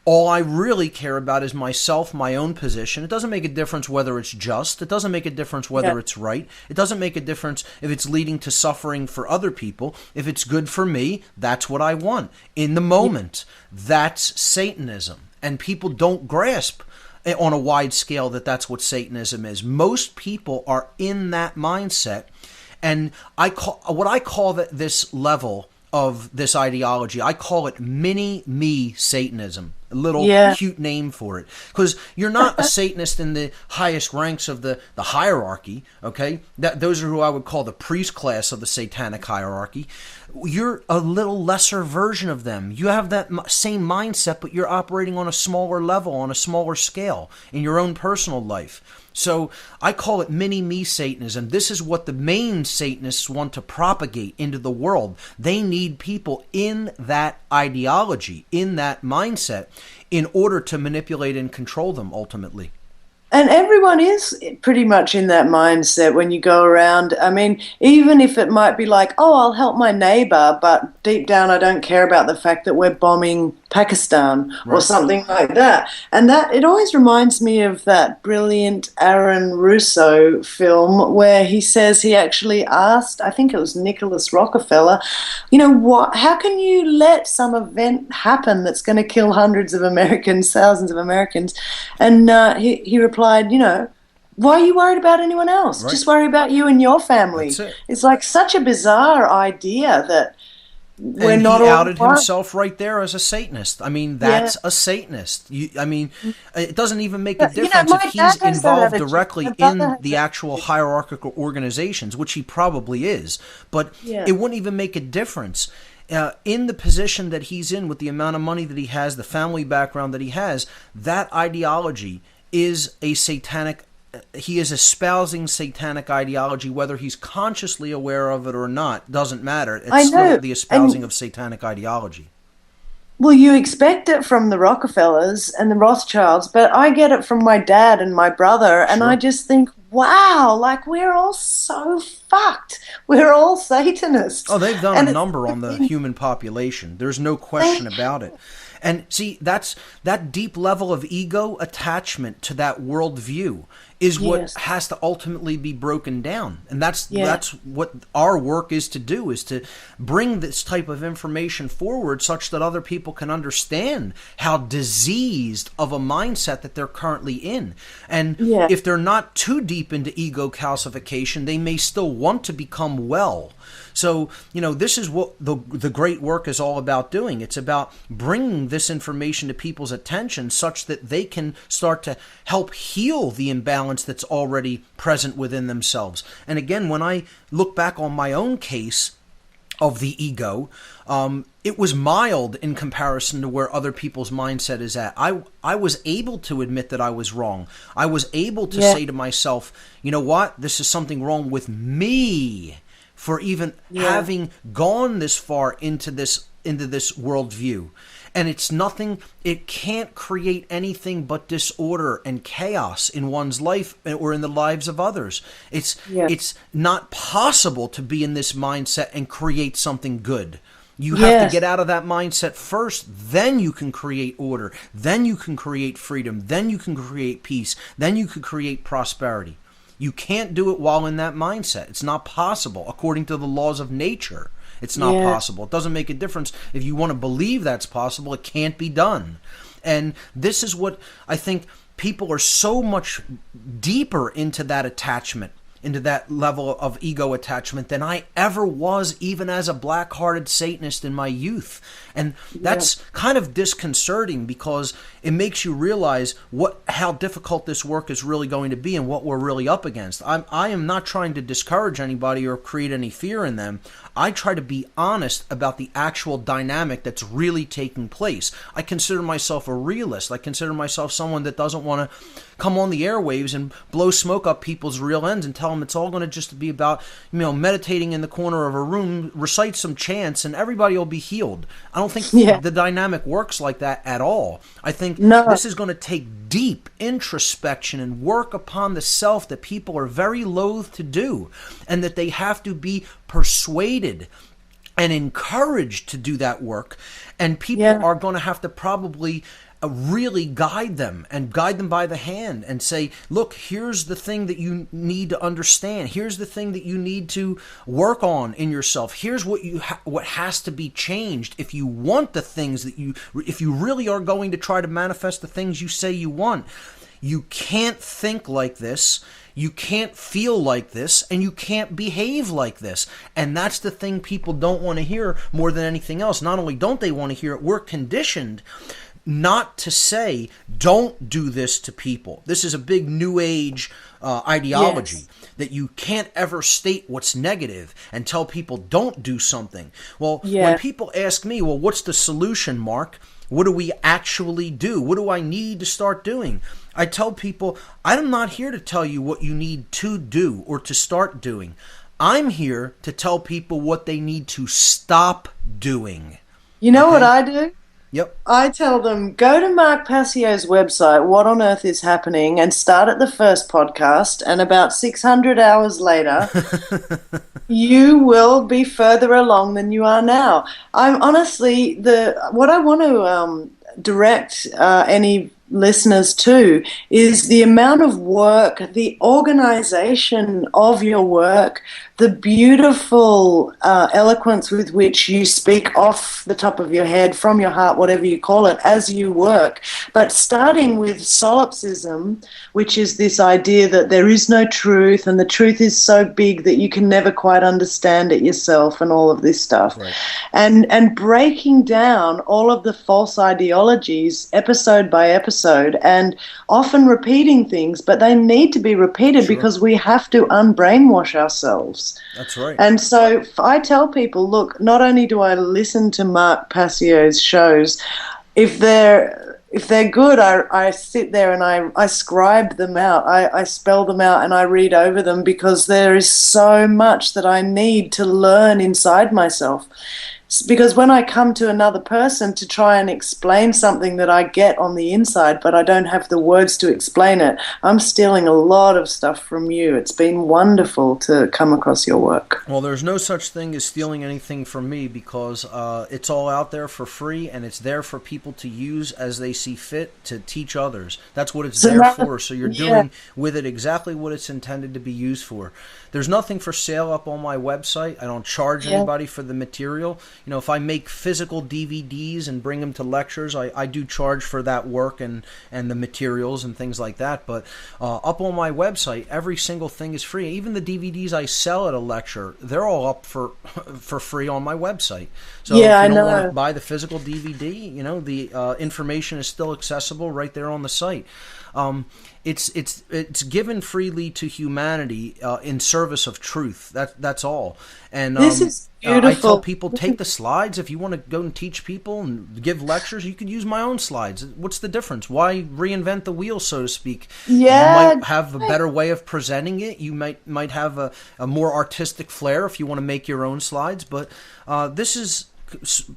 all I really care about is myself, my own position. It doesn't make a difference whether it's just. It doesn't make a difference whether it's right. It doesn't make a difference if it's leading to suffering for other people. If it's good for me, that's what I want. In the moment, that's Satanism. And people don't grasp on a wide scale that that's what Satanism is. Most people are in that mindset. And I call this level of this ideology, I call it mini-me Satanism. A little cute name for it. Because you're not a Satanist in the highest ranks of the hierarchy, okay? Those are who I would call the priest class of the satanic hierarchy. You're a little lesser version of them. You have that same mindset, but you're operating on a smaller level, on a smaller scale in your own personal life. So I call it mini-me Satanism. This is what the main Satanists want to propagate into the world. They need people in that ideology, in that mindset, in order to manipulate and control them ultimately. And everyone is pretty much in that mindset when you go around. I mean, even if it might be like, oh, I'll help my neighbor, but deep down I don't care about the fact that we're bombing Pakistan or something like that. And that it always reminds me of that brilliant Aaron Russo film where he says he actually asked, I think it was Nicholas Rockefeller, how can you let some event happen that's going to kill hundreds of Americans, thousands of Americans? And he replied, why are you worried about anyone else? Right. Just worry about you and your family. That's it. It's like such a bizarre idea that we're and not he all outed himself right there as a Satanist. I mean, that's a Satanist. It doesn't even make a difference if he's involved directly in the actual hierarchical organizations, which he probably is. But it wouldn't even make a difference. In the position that he's in, with the amount of money that he has, the family background that he has, that ideology is a satanic. He is espousing satanic ideology, whether he's consciously aware of it or not. Doesn't matter. It's still the espousing of satanic ideology. Well, you expect it from the Rockefellers and the Rothschilds, but I get it from my dad and my brother, and I just think, wow, like we're all so fucked. We're all Satanists. Oh, they've done a number on the human population. There's no question about it. And see, that's that deep level of ego attachment to that worldview is what has to ultimately be broken down. And that's what our work is to do, is to bring this type of information forward such that other people can understand how diseased of a mindset that they're currently in. And if they're not too deep into ego calcification, they may still want to become well. So, this is what the great work is all about doing. It's about bringing this information to people's attention such that they can start to help heal the imbalance that's already present within themselves. And again, when I look back on my own case of the ego, it was mild in comparison to where other people's mindset is at. I was able to admit that I was wrong. I was able to say to myself, you know what? This is something wrong with me. for even having gone this far into this worldview. And it's nothing, it can't create anything but disorder and chaos in one's life or in the lives of others. It's not possible to be in this mindset and create something good. You have to get out of that mindset first, then you can create order, then you can create freedom, then you can create peace, then you can create prosperity. You can't do it while in that mindset. It's not possible according to the laws of nature. It's not possible. It doesn't make a difference. If you want to believe that's possible, it can't be done. And this is what I think people are so much deeper into that attachment, into that level of ego attachment than I ever was, even as a black-hearted Satanist in my youth. And that's kind of disconcerting because it makes you realize how difficult this work is really going to be and what we're really up against. I am not trying to discourage anybody or create any fear in them. I try to be honest about the actual dynamic that's really taking place. I consider myself a realist. I consider myself someone that doesn't want to come on the airwaves and blow smoke up people's real ends and tell them it's all going to just be about, meditating in the corner of a room, recite some chants, and everybody will be healed. I don't think the dynamic works like that at all. I think this is going to take deep introspection and work upon the self that people are very loath to do, and that they have to be persuaded and encouraged to do that work. And people are going to have to probably really guide them by the hand and say, look, here's the thing that you need to understand. Here's the thing that you need to work on in yourself. Here's what what has to be changed if you want the things that if you really are going to try to manifest the things you say you want. You can't think like this. You can't feel like this, and you can't behave like this. And that's the thing people don't want to hear more than anything else. Not only don't they want to hear it, we're conditioned not to say, don't do this to people. This is a big New Age ideology, that you can't ever state what's negative and tell people don't do something. Well, when people ask me, well, what's the solution, Mark? What do we actually do? What do I need to start doing? I tell people, I'm not here to tell you what you need to do or to start doing. I'm here to tell people what they need to stop doing. You know what I do? Yep. I tell them, go to Mark Passio's website, What on Earth is Happening, and start at the first podcast, and about 600 hours later, you will be further along than you are now. I'm honestly, what I want to direct any listeners to is the amount of work, the organization of your work, the beautiful eloquence with which you speak off the top of your head, from your heart, whatever you call it, as you work. But starting with solipsism, which is this idea that there is no truth and the truth is so big that you can never quite understand it yourself and all of this stuff. Right. And breaking down all of the false ideologies episode by episode, and often repeating things, but they need to be repeated because we have to unbrainwash ourselves. That's right. And so I tell people, look, not only do I listen to Mark Passio's shows, if they're good, I sit there and I scribe them out. I spell them out and I read over them, because there is so much that I need to learn inside myself. Because when I come to another person to try and explain something that I get on the inside, but I don't have the words to explain it, I'm stealing a lot of stuff from you. It's been wonderful to come across your work. Well, there's no such thing as stealing anything from me, because it's all out there for free, and it's there for people to use as they see fit to teach others. That's what it's there for. So you're doing with it exactly what it's intended to be used for. There's nothing for sale up on my website. I don't charge anybody for the material. You know, if I make physical DVDs and bring them to lectures, I do charge for that work and the materials and things like that. But up on my website, every single thing is free. Even the DVDs I sell at a lecture, they're all up for free on my website. So if you don't want to buy the physical DVD, you know, the information is still accessible right there on the site. it's given freely to humanity in service of truth. That's all. And This is I tell beautiful. people, take the slides. If you want to go and teach people and give lectures, you can use my own slides. What's the difference? Why reinvent the wheel, so to speak? Yeah. You might have a better way of presenting it. You might have a more artistic flair if you want to make your own slides. But this is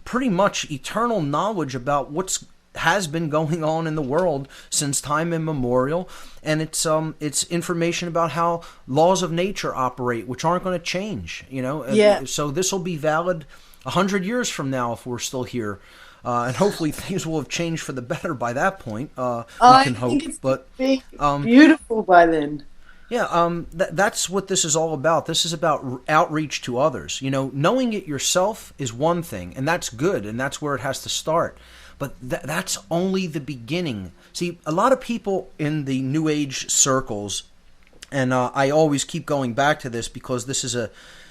pretty much eternal knowledge about what's has been going on in the world since time immemorial, and it's information about how laws of nature operate, which aren't going to change. Yeah. So this will be valid 100 years from now if we're still here, and hopefully things will have changed for the better by that point. We I can hope, think it's but be beautiful by then. yeah, that's what this is all about. This is about outreach to others. Knowing it yourself is one thing, and that's good, and that's where it has to start. But that's only the beginning. See, a lot of people in the New Age circles, and I always keep going back to this because this is a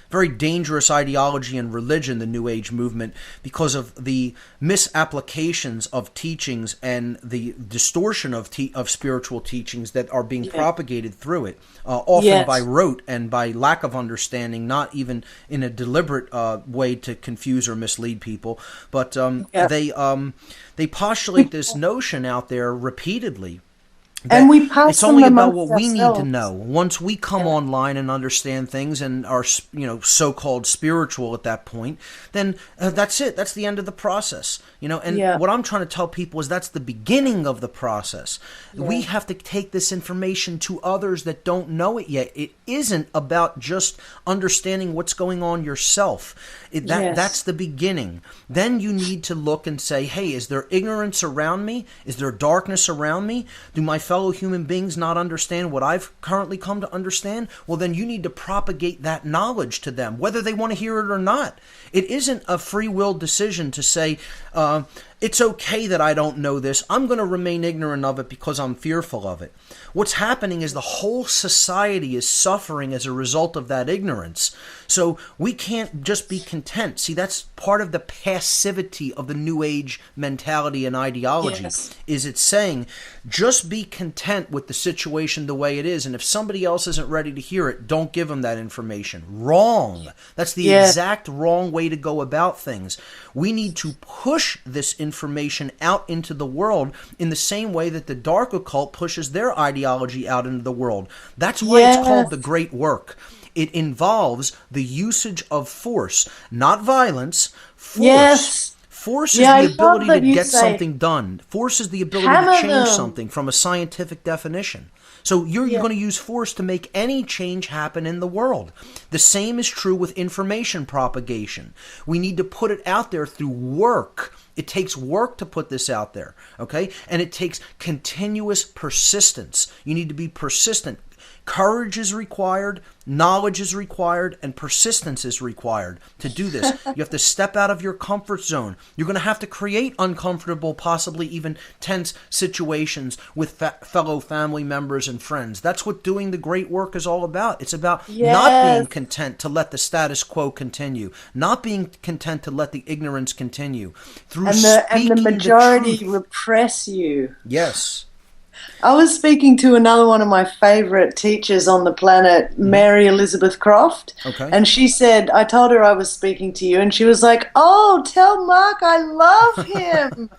very dangerous ideology and religion, the New Age movement, because of the misapplications of teachings and the distortion of spiritual teachings that are being propagated through it, often by rote and by lack of understanding, not even in a deliberate way to confuse or mislead people. But they postulate this notion out there repeatedly. And we pass it's only them about amongst what we need ourselves. to know. Once we come online and understand things and are, so-called spiritual at that point, then that's it. That's the end of the process. And what I'm trying to tell people is that's the beginning of the process. We have to take this information to others that don't know it yet. It isn't about just understanding what's going on yourself. That's the beginning. Then you need to look and say, hey, is there ignorance around me? Is there darkness around me? Do my fellow human beings not understand what I've currently come to understand? Well, then you need to propagate that knowledge to them, whether they want to hear it or not. It isn't a free will decision to say, it's okay that I don't know this. I'm going to remain ignorant of it because I'm fearful of it. What's happening is the whole society is suffering as a result of that ignorance. So we can't just be content. See, that's part of the passivity of the New Age mentality and ideology. Is it's saying, just be content with the situation the way it is. And if somebody else isn't ready to hear it, don't give them that information. Wrong. That's the exact wrong way to go about things. We need to push this information out into the world in the same way that the dark occult pushes their ideology out into the world. That's why it's called the Great Work. It involves the usage of force, not violence. Force. Force is the ability to get something done. Force is the ability to change something from a scientific definition. So you're going to use force to make any change happen in the world. The same is true with information propagation. We need to put it out there through work. It takes work to put this out there, okay? And it takes continuous persistence. You need to be persistent. Courage is required, knowledge is required, and persistence is required to do this. You have to step out of your comfort zone. You're going to have to create uncomfortable, possibly even tense situations with fellow family members and friends. That's what doing the great work is all about. It's about not being content to let the status quo continue, not being content to let the ignorance continue. Through and the majority repress you. Yes. I was speaking to another one of my favorite teachers on the planet, Mary Elizabeth Croft. Okay. And she said, I told her I was speaking to you, and she was like, oh, tell Mark I love him.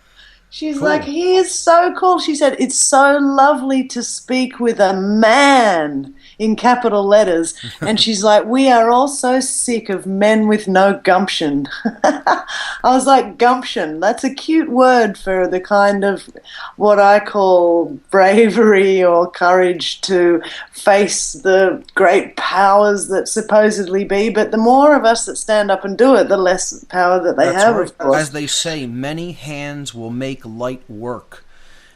She's like, he is so cool. She said, it's so lovely to speak with a man, in capital letters. And she's like, we are all so sick of men with no gumption. I was like, gumption, that's a cute word for the kind of what I call bravery or courage to face the great powers that supposedly be. But the more of us that stand up and do it, the less power that they have, of course. As they say, many hands will make light work.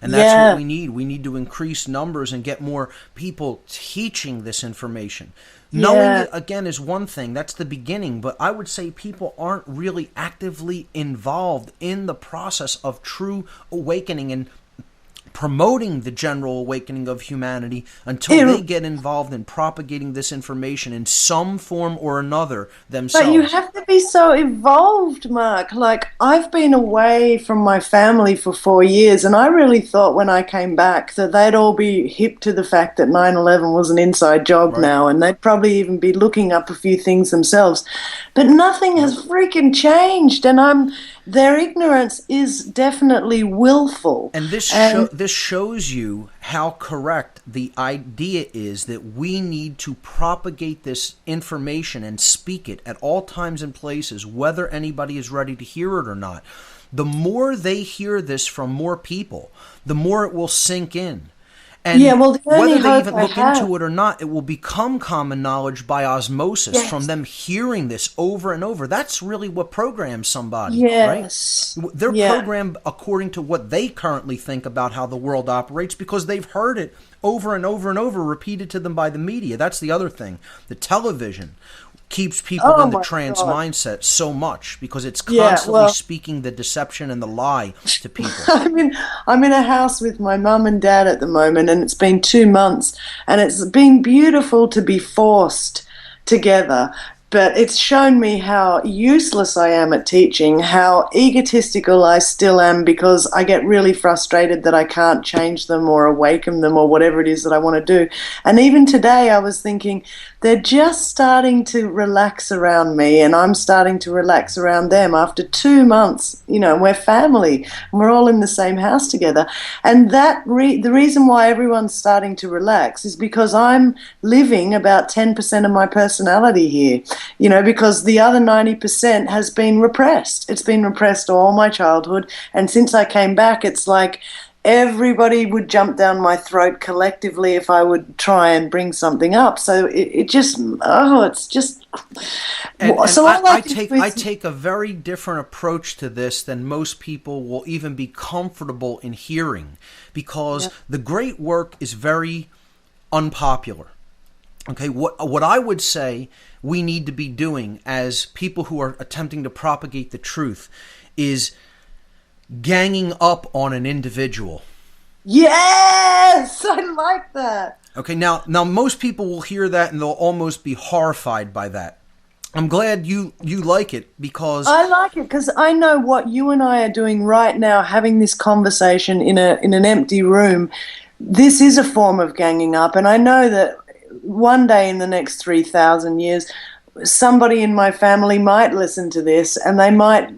And that's what we need. We need to increase numbers and get more people teaching this information. Knowing it, again, is one thing. That's the beginning. But I would say people aren't really actively involved in the process of true awakening and promoting the general awakening of humanity until they get involved in propagating this information in some form or another themselves. But you have to be so evolved, Mark. Like, I've been away from my family for 4 years, and I really thought when I came back that they'd all be hip to the fact that 9/11 was an inside job now, and they'd probably even be looking up a few things themselves. But nothing has freaking changed, and their ignorance is definitely willful. And this shows you how correct the idea is that we need to propagate this information and speak it at all times and places, whether anybody is ready to hear it or not. The more they hear this from more people, the more it will sink in. And whether they even look into it or not, it will become common knowledge by osmosis from them hearing this over and over. That's really what programs somebody, right? They're programmed according to what they currently think about how the world operates because they've heard it over and over and over, repeated to them by the media. That's the other thing. The television keeps people in the trance mindset so much because it's constantly speaking the deception and the lie to people. I'm in a house with my mum and dad at the moment, and it's been 2 months, and it's been beautiful to be forced together. But it's shown me how useless I am at teaching, how egotistical I still am because I get really frustrated that I can't change them or awaken them or whatever it is that I want to do. And even today I was thinking, they're just starting to relax around me, and I'm starting to relax around them. After 2 months, we're family, and we're all in the same house together. And the reason why everyone's starting to relax is because I'm living about 10% of my personality here, because the other 90% has been repressed. It's been repressed all my childhood, and since I came back, it's like everybody would jump down my throat collectively if I would try and bring something up. So it's just. So I take a very different approach to this than most people will even be comfortable in hearing, because the great work is very unpopular. Okay, what I would say we need to be doing as people who are attempting to propagate the truth is ganging up on an individual. Yes, I like that. Okay, now most people will hear that and they'll almost be horrified by that. I'm glad you like it because I like it because I know what you and I are doing right now, having this conversation in an empty room. This is a form of ganging up, and I know that one day in the next 3,000 years, somebody in my family might listen to this and they might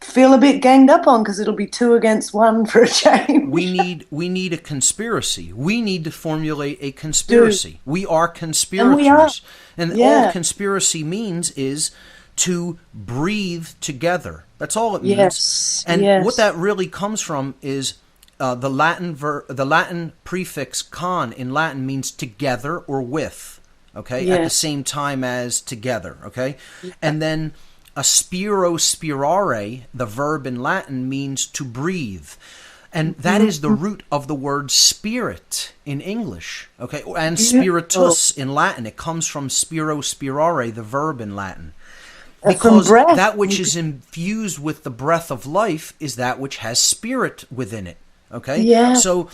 feel a bit ganged up on because it'll be 2 against 1 for a change. We need a conspiracy. We need to formulate a conspiracy. We are conspirators. And all conspiracy means is to breathe together. That's all it means. What that really comes from is the Latin prefix con in Latin means together or with, okay, at the same time as together, okay? And then spiro spirare, the verb in Latin, means to breathe. And that is the root of the word spirit in English, okay? And spiritus in Latin. It comes from spiro spirare, the verb in Latin. Because that which is infused with the breath of life is that which has spirit within it. Okay? Yeah. So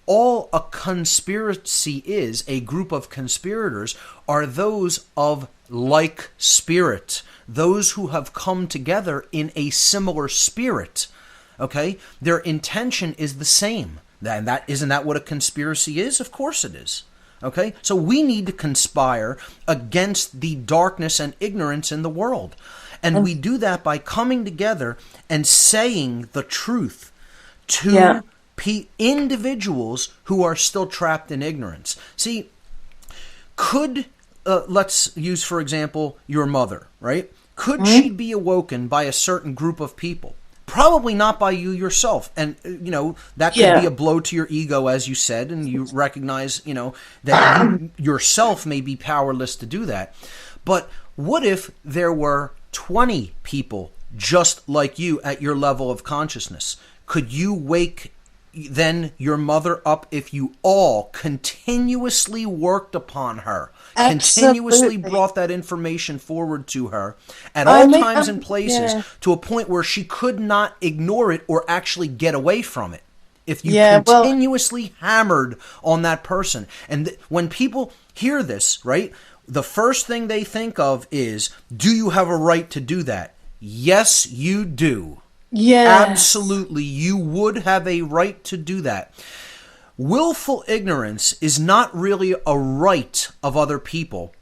all a conspiracy is, a group of conspirators, are those of like spirit, those who have come together in a similar spirit. Okay? Their intention is the same. And isn't that what a conspiracy is? Of course it is. Okay? So we need to conspire against the darkness and ignorance in the world. And we do that by coming together and saying the truth to individuals who are still trapped in ignorance. See, let's use, for example, your mother, right? Could she be awoken by a certain group of people? Probably not by you yourself. And, that could be a blow to your ego, as you said, and you recognize, that you yourself may be powerless to do that. But what if there were 20 people just like you at your level of consciousness? Could you wake then your mother up if you all continuously worked upon her, continuously brought that information forward to her at all times and places to a point where she could not ignore it or actually get away from it? if you Yeah, well, continuously hammered on that person. And when people hear this, right, the first thing they think of is, do you have a right to do that? Yes, you do. yes, Absolutely, you would have a right to do that. Willful ignorance is not really a right of other people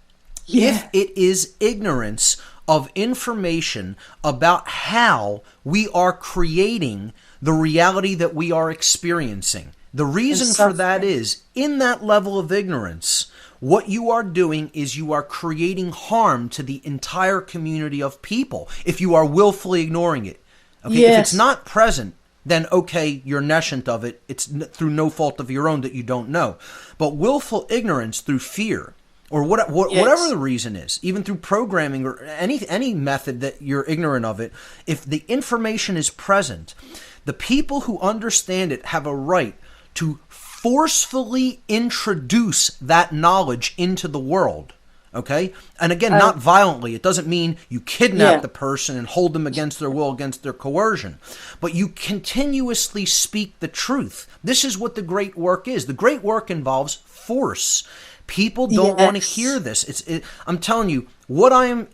if yeah, it is ignorance of information about how we are creating the reality that we are experiencing. The and reason for that suffering. is, in that level of ignorance, what you are doing is you are creating harm to the entire community of people if you are willfully ignoring it. Okay, if it's Yes, not present, then okay, you're nescient of it. It's through no fault of your own that you don't know. But willful ignorance through fear, or whatever yes, the reason is, even through programming or any method that you're ignorant of it, if the information is present, the people who understand it have a right to forcefully introduce that knowledge into the world. Okay? And again, uh, not violently. It doesn't mean you kidnap yeah, the person and hold them against their will, against their coercion. But you continuously speak the truth. This is what the great work is. The great work involves force. People don't want to hear yes, this. I'm telling you, what I am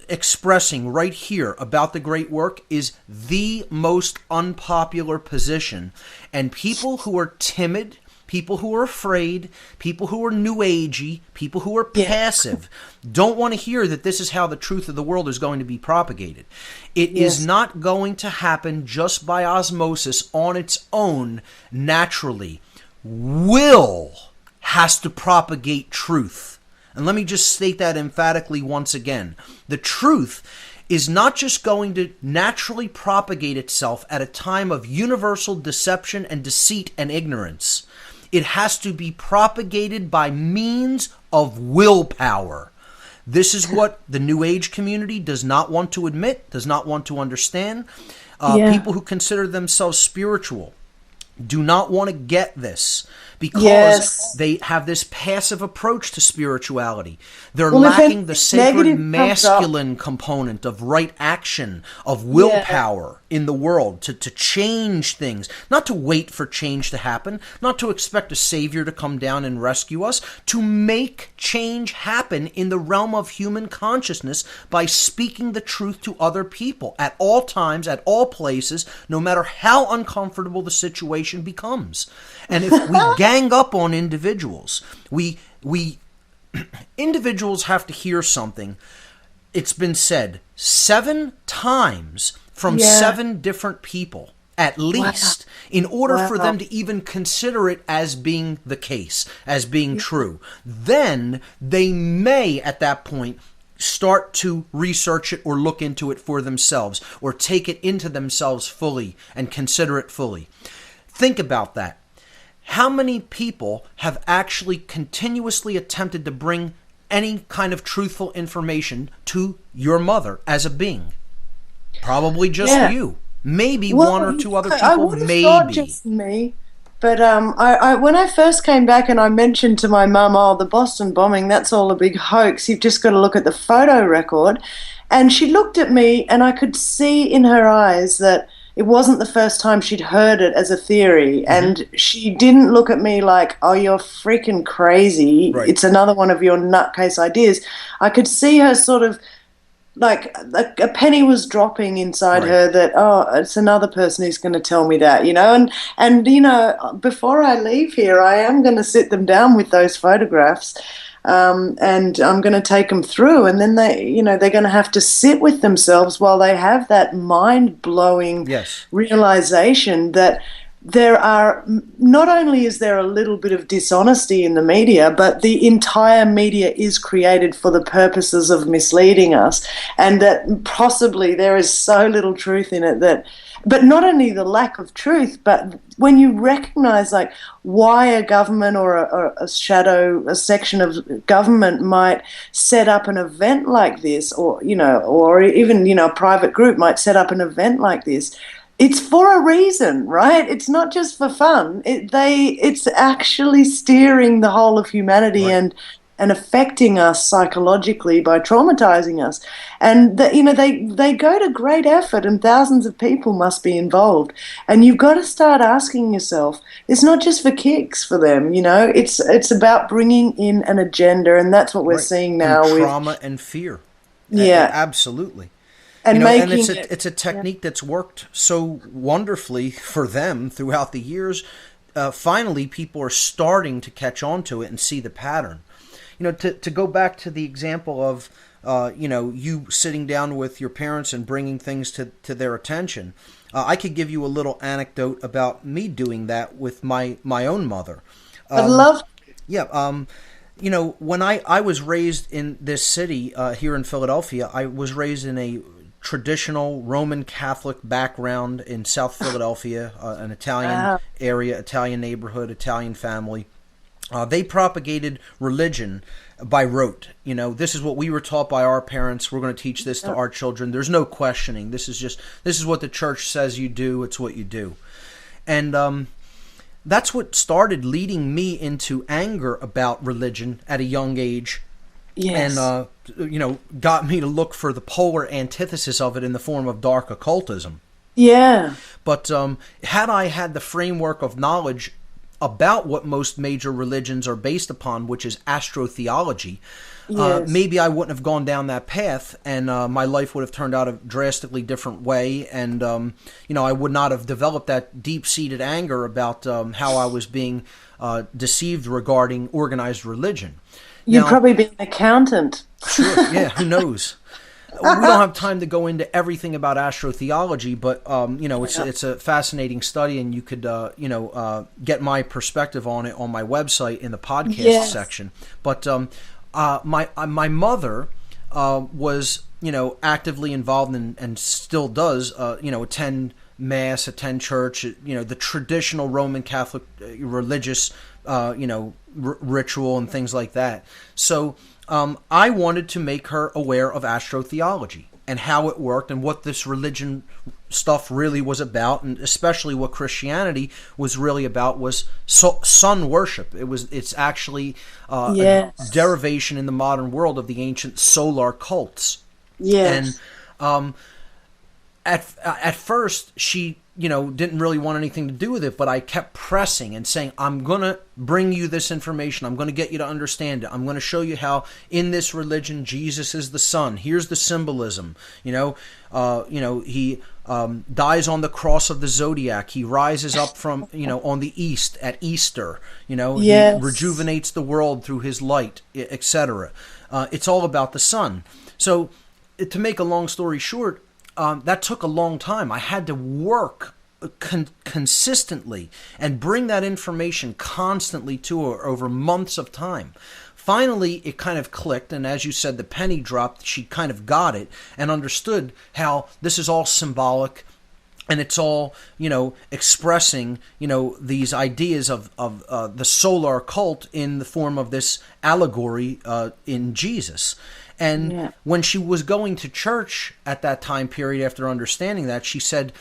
expressing right here about the great work is the most unpopular position. And people who are timid, people who are afraid, people who are new agey, people who are yeah, passive, don't want to hear that this is how the truth of the world is going to be propagated. It is yes, not going to happen just by osmosis on its own naturally. Will has to propagate truth. And let me just state that emphatically once again. The truth is not just going to naturally propagate itself at a time of universal deception and deceit and ignorance. It has to be propagated by means of willpower. This is what the New Age community does not want to admit, does not want to understand. yeah, People who consider themselves spiritual do not want to get this because yes. they have this passive approach to spirituality. They're Well, if lacking the anything sacred negative comes up, masculine component of right action, of yeah, willpower in the world to change things, not to wait for change to happen, not to expect a savior to come down and rescue us, to make change happen in the realm of human consciousness by speaking the truth to other people at all times, at all places, no matter how uncomfortable the situation becomes. And if we gang up on individuals, we individuals have to hear something. It's been said 7 times from yeah, 7 different people, at wow, least, in order for them wow, to even consider it as being the case, as being true. Then they may, at that point, start to research it or look into it for themselves or take it into themselves fully and consider it fully. Think about that. How many people have actually continuously attempted to bring any kind of truthful information to your mother as a being? Probably just yeah. you. Maybe one Well, or two other I people, would have thought maybe. just me, but I when I first came back and I mentioned to my mum, "Oh, the Boston bombing, that's all a big hoax. You've just got to look at the photo record," and she looked at me, and I could see in her eyes that it wasn't the first time she'd heard it as a theory, Mm-hmm. and she didn't look at me like, "Oh, you're freaking crazy. Right. It's another one of your nutcase ideas." I could see her sort of like a penny was dropping inside Right. her that, oh, it's another person who's going to tell me that, and before I leave here I am going to sit them down with those photographs, and I'm going to take them through, and then they're going to have to sit with themselves while they have that mind-blowing Yes. realization that there are not only is there a little bit of dishonesty in the media, but the entire media is created for the purposes of misleading us, and that possibly there is so little truth in it that, but not only the lack of truth, but when you recognize like why a government or a section of government might set up an event like this, or even a private group might set up an event like this, it's for a reason, right? It's not just for fun. It's actually steering the whole of humanity, Right. and affecting us psychologically by traumatizing us. And they go to great effort, and thousands of people must be involved. And you've got to start asking yourself, it's not just for kicks for them, it's about bringing in an agenda, and that's what we're Right. seeing And now with trauma and fear. yeah, Absolutely. and And making it's a technique that's worked so wonderfully for them throughout the years. Finally, people are starting to catch on to it and see the pattern. To go back to the example of, you sitting down with your parents and bringing things to their attention. I could give you a little anecdote about me doing that with my own mother. I'd love. Yeah. When I was raised in this city here in Philadelphia, I was raised in a traditional Roman Catholic background in South Philadelphia, an Italian area, Italian neighborhood, Italian family. They propagated religion by rote. This is what we were taught by our parents. We're going to teach this to our children. There's no questioning. This is what the church says you do. It's what you do. And that's what started leading me into anger about religion at a young age. Yes. And, got me to look for the polar antithesis of it in the form of dark occultism. Yeah. But had I had the framework of knowledge about what most major religions are based upon, which is astrotheology, Yes. maybe I wouldn't have gone down that path, and my life would have turned out a drastically different way, and I would not have developed that deep-seated anger about how I was being deceived regarding organized religion. You'd Now, probably be an accountant. sure, yeah, who knows? We don't have time to go into everything about astrotheology, but it's a fascinating study, and you could get my perspective on it on my website in the podcast section. But my mother was actively involved and still does attend mass, attend church, the traditional Roman Catholic religious ritual and things like that. So I wanted to make her aware of astrotheology and how it worked and what this religion stuff really was about, and especially what Christianity was really about was sun worship. It's actually a derivation in the modern world of the ancient solar cults. Yes. And at first she didn't really want anything to do with it, but I kept pressing and saying, I'm going to bring you this information. I'm going to get you to understand it. I'm going to show you how in this religion, Jesus is the sun. Here's the symbolism. He dies on the cross of the zodiac. He rises up from, on the east at Easter. He rejuvenates the world through his light, etc. It's all about the sun. So to make a long story short, that took a long time. I had to work consistently and bring that information constantly to her over months of time. Finally, it kind of clicked, and as you said, the penny dropped. She kind of got it and understood how this is all symbolic, and it's all, expressing, these ideas of the solar cult in the form of this allegory in Jesus. And when she was going to church at that time period, after understanding that, she said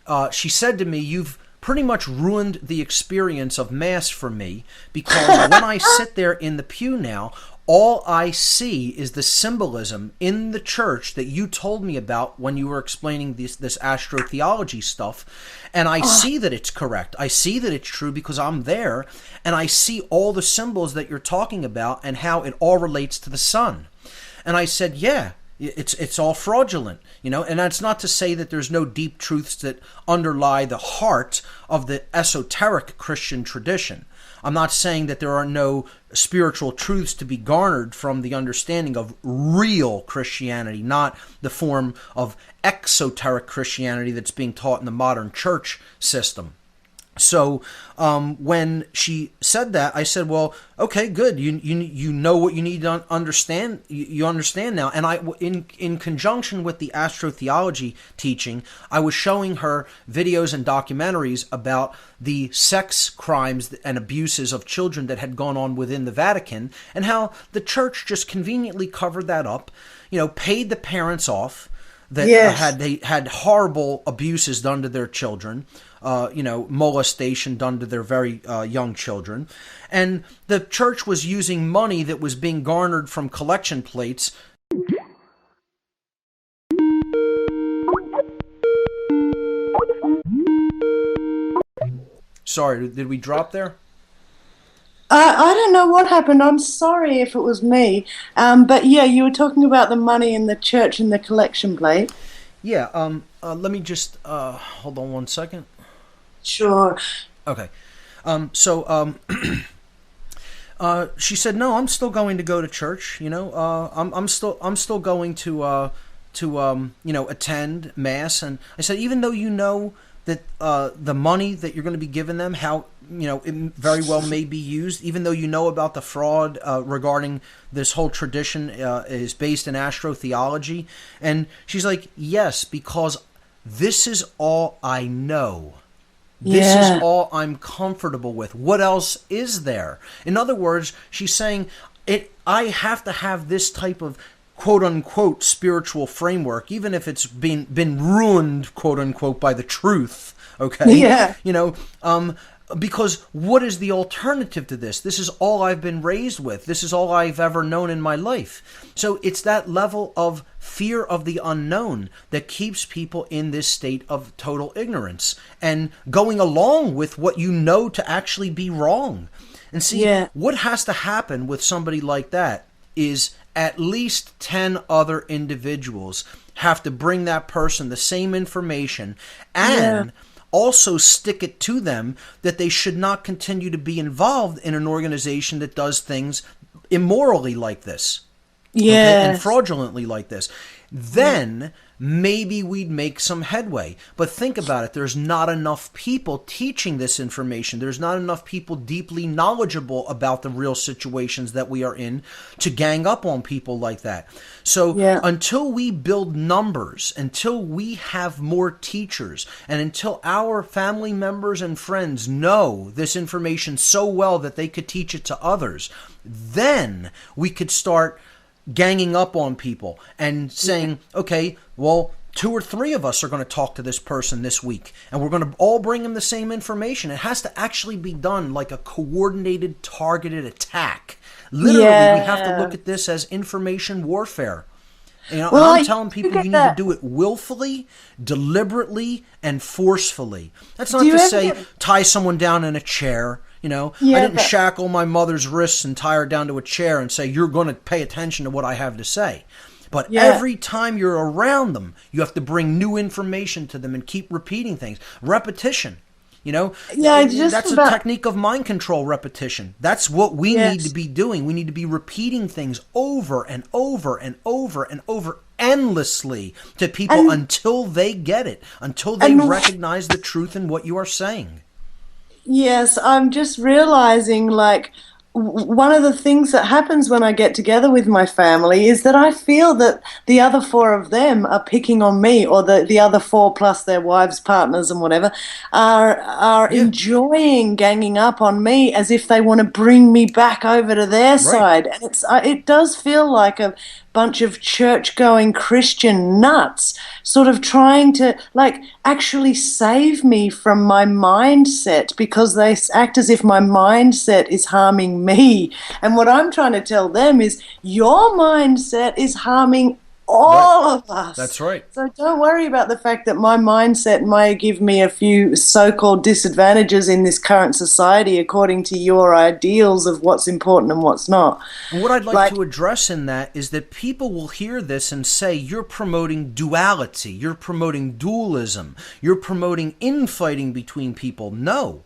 to me, "You've pretty much ruined the experience of Mass for me, because when I sit there in the pew now, all I see is the symbolism in the church that you told me about when you were explaining this astrotheology stuff. And I see that it's correct. I see that it's true because I'm there, and I see all the symbols that you're talking about and how it all relates to the sun." And I said, yeah, it's all fraudulent, and that's not to say that there's no deep truths that underlie the heart of the esoteric Christian tradition. I'm not saying that there are no spiritual truths to be garnered from the understanding of real Christianity, not the form of exoteric Christianity that's being taught in the modern church system. So when she said that, I said, well, okay, good. You know what you need to understand. You understand now. And I, in conjunction with the astrotheology teaching, I was showing her videos and documentaries about the sex crimes and abuses of children that had gone on within the Vatican, and how the church just conveniently covered that up, paid the parents off that had horrible abuses done to their children, molestation done to their very young children. And the church was using money that was being garnered from collection plates. Sorry, did we drop there? I don't know what happened. I'm sorry if it was me. But yeah, you were talking about the money in the church and the collection plate. Yeah, let me just hold on one second. Sure. Okay. She said, "No, I'm still going to go to church. I'm still going to attend mass." And I said, even though you know that the money that you're going to be giving them, how it very well may be used, even though you know about the fraud regarding this whole tradition is based in astrotheology. And she's like, yes, because this is all I know. This is all I'm comfortable with. What else is there? In other words, she's saying, I have to have this type of quote unquote spiritual framework, even if it's been ruined, quote unquote, by the truth. Okay. Yeah. Because what is the alternative to this? This is all I've been raised with. This is all I've ever known in my life. So it's that level of fear of the unknown that keeps people in this state of total ignorance and going along with what you know to actually be wrong. And see, what has to happen with somebody like that is at least 10 other individuals have to bring that person the same information and also stick it to them that they should not continue to be involved in an organization that does things immorally like this. And fraudulently like this. Then maybe we'd make some headway. But think about it. There's not enough people teaching this information. There's not enough people deeply knowledgeable about the real situations that we are in to gang up on people like that. So until we build numbers, until we have more teachers, and until our family members and friends know this information so well that they could teach it to others, then we could start ganging up on people and saying, okay, well, 2 or 3 of us are going to talk to this person this week, and we're going to all bring them the same information. It has to actually be done like a coordinated, targeted attack. Literally, we have to look at this as information warfare. I'm telling people you need to do it willfully, deliberately, and forcefully. That's not to say tie someone down in a chair. I didn't shackle my mother's wrists and tie her down to a chair and say, you're going to pay attention to what I have to say. But every time you're around them, you have to bring new information to them and keep repeating things. Repetition. That's a technique of mind control, repetition. That's what we need to be doing. We need to be repeating things over and over and over and over endlessly to people until they get it, until they recognize the truth in what you are saying. Yes, I'm just realizing, one of the things that happens when I get together with my family is that I feel that the other 4 of them are picking on me, or the other 4 plus their wives, partners, and whatever are enjoying ganging up on me as if they want to bring me back over to their side. And it does feel like a bunch of church-going Christian nuts sort of trying to actually save me from my mindset, because they act as if my mindset is harming me. And what I'm trying to tell them is your mindset is harming all of us. That's right. So don't worry about the fact that my mindset may give me a few so-called disadvantages in this current society according to your ideals of what's important and what's not. And what I'd like to address in that is that people will hear this and say, you're promoting duality, you're promoting dualism, you're promoting infighting between people. No.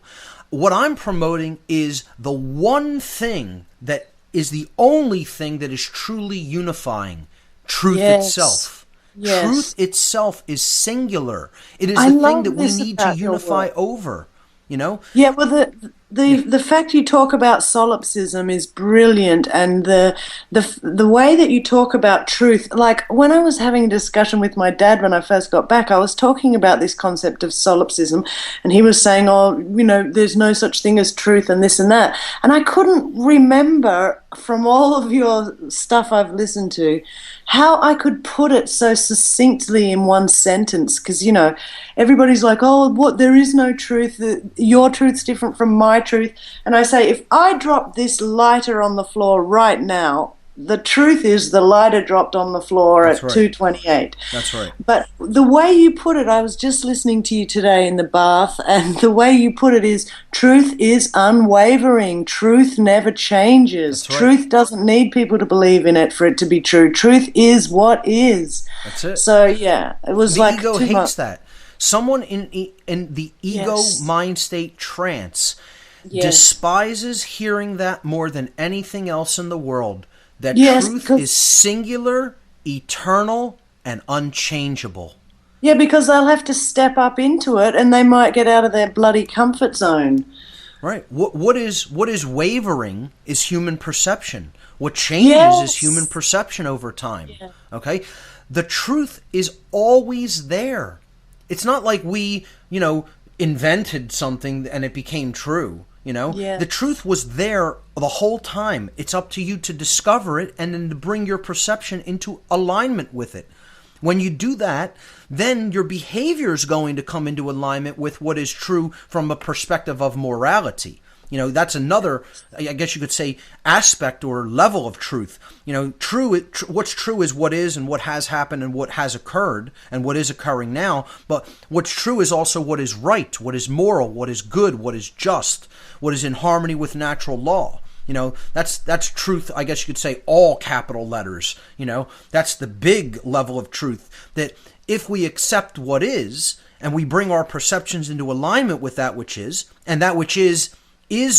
What I'm promoting is the one thing that is the only thing that is truly unifying. Truth itself. Truth itself is singular. It is the thing that we need to unify over, Yeah, well, the fact you talk about solipsism is brilliant, and the way that you talk about truth. Like when I was having a discussion with my dad when I first got back, I was talking about this concept of solipsism, and he was saying, "Oh, there's no such thing as truth, and this and that," and I couldn't remember from all of your stuff I've listened to how I could put it so succinctly in one sentence, because everybody's like, "Oh, what? There is no truth. Your truth's different from my truth." And I say, if I drop this lighter on the floor right now, the truth is the lighter dropped on the floor at 2:28. That's right. But the way you put it, I was just listening to you today in the bath, and the way you put it is, truth is unwavering. Truth never changes. That's right. Truth doesn't need people to believe in it for it to be true. Truth is what is. That's it. So yeah, it was the like ego too hates much. that. Someone in the ego mind state trance despises hearing that more than anything else in the world. That truth is singular, eternal, and unchangeable. Yeah, because they'll have to step up into it, and they might get out of their bloody comfort zone. Right. What is wavering is human perception. What changes is human perception over time. Yeah. Okay? The truth is always there. It's not like we, invented something and it became true. The truth was there the whole time. It's up to you to discover it and then to bring your perception into alignment with it. When you do that, then your behavior is going to come into alignment with what is true from a perspective of morality. That's another, I guess you could say, aspect or level of truth. What's true is what is and what has happened and what has occurred and what is occurring now. But what's true is also what is right, what is moral, what is good, what is just, what is in harmony with natural law. That's truth, I guess you could say, all capital letters. That's the big level of truth, that if we accept what is and we bring our perceptions into alignment with that which is, and that which is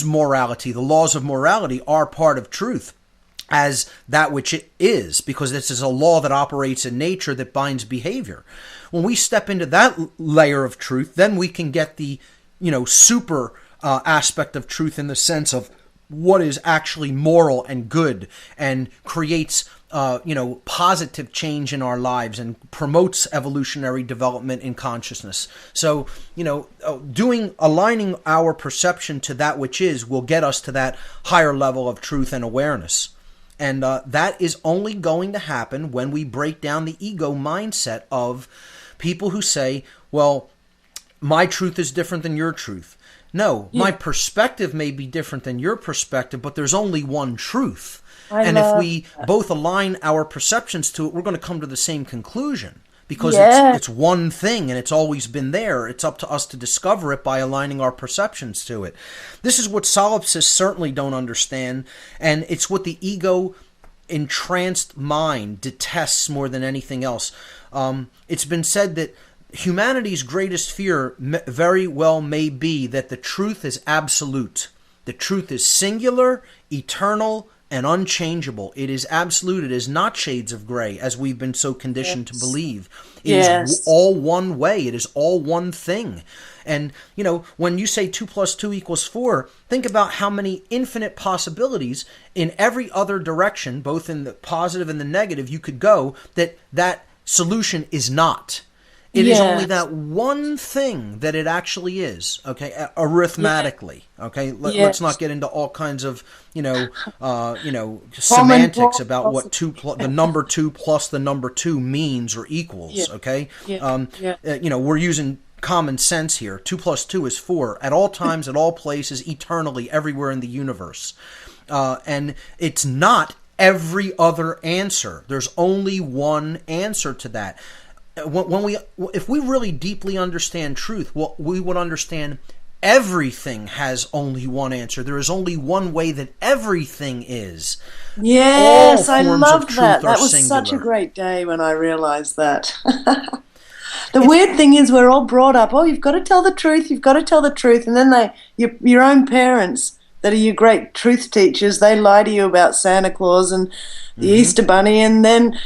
morality. The laws of morality are part of truth as that which it is, because this is a law that operates in nature that binds behavior. When we step into that layer of truth, then we can get the super aspect of truth in the sense of what is actually moral and good and creates positive change in our lives and promotes evolutionary development in consciousness. So, aligning our perception to that which is will get us to that higher level of truth and awareness. And that is only going to happen when we break down the ego mindset of people who say, well, my truth is different than your truth. No, my perspective may be different than your perspective, but there's only one truth. And if we both align our perceptions to it, we're going to come to the same conclusion, because it's one thing and it's always been there. It's up to us to discover it by aligning our perceptions to it. This is what solipsists certainly don't understand, and it's what the ego entranced mind detests more than anything else. It's been said that humanity's greatest fear very well may be that the truth is absolute. The truth is singular, eternal, and unchangeable. It is absolute. It is not shades of gray, as we've been so conditioned to believe. It is all one way. It is all one thing. And, when you say 2 + 2 = 4, think about how many infinite possibilities in every other direction, both in the positive and the negative, you could go, that solution is not. It is only that one thing that it actually is, okay, arithmetically, okay? Let's not get into all kinds of, semantics about what the number 2 plus the number 2 means or equals, okay? We're using common sense here. 2 + 2 is 4 at all times, at all places, eternally, everywhere in the universe. And it's not every other answer. There's only one answer to that. If we really deeply understand truth, we would understand everything has only one answer. There is only one way that everything is. Yes, I loved that. That was singular. Such a great day when I realized that. The weird thing is we're all brought up, you've got to tell the truth, you've got to tell the truth. And then your own parents that are your great truth teachers, they lie to you about Santa Claus and the Easter Bunny, and then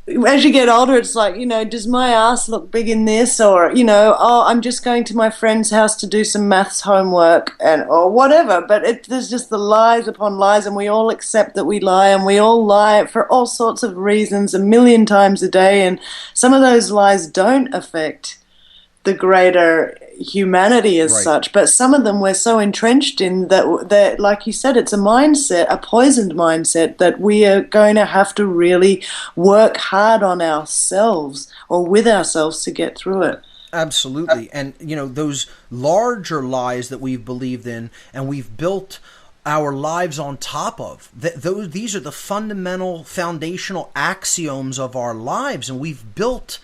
as you get older, it's like, does my ass look big in this? Or, oh, I'm just going to my friend's house to do some maths homework or whatever. But there's just the lies upon lies, and we all accept that we lie, and we all lie for all sorts of reasons a million times a day. And some of those lies don't affect the greater humanity as such, but some of them we're so entrenched in that, like you said, it's a mindset, a poisoned mindset, that we are going to have to really work hard on ourselves or with ourselves to get through it. Absolutely. And those larger lies that we've believed in and we've built our lives on top of, these are the fundamental foundational axioms of our lives, and we've built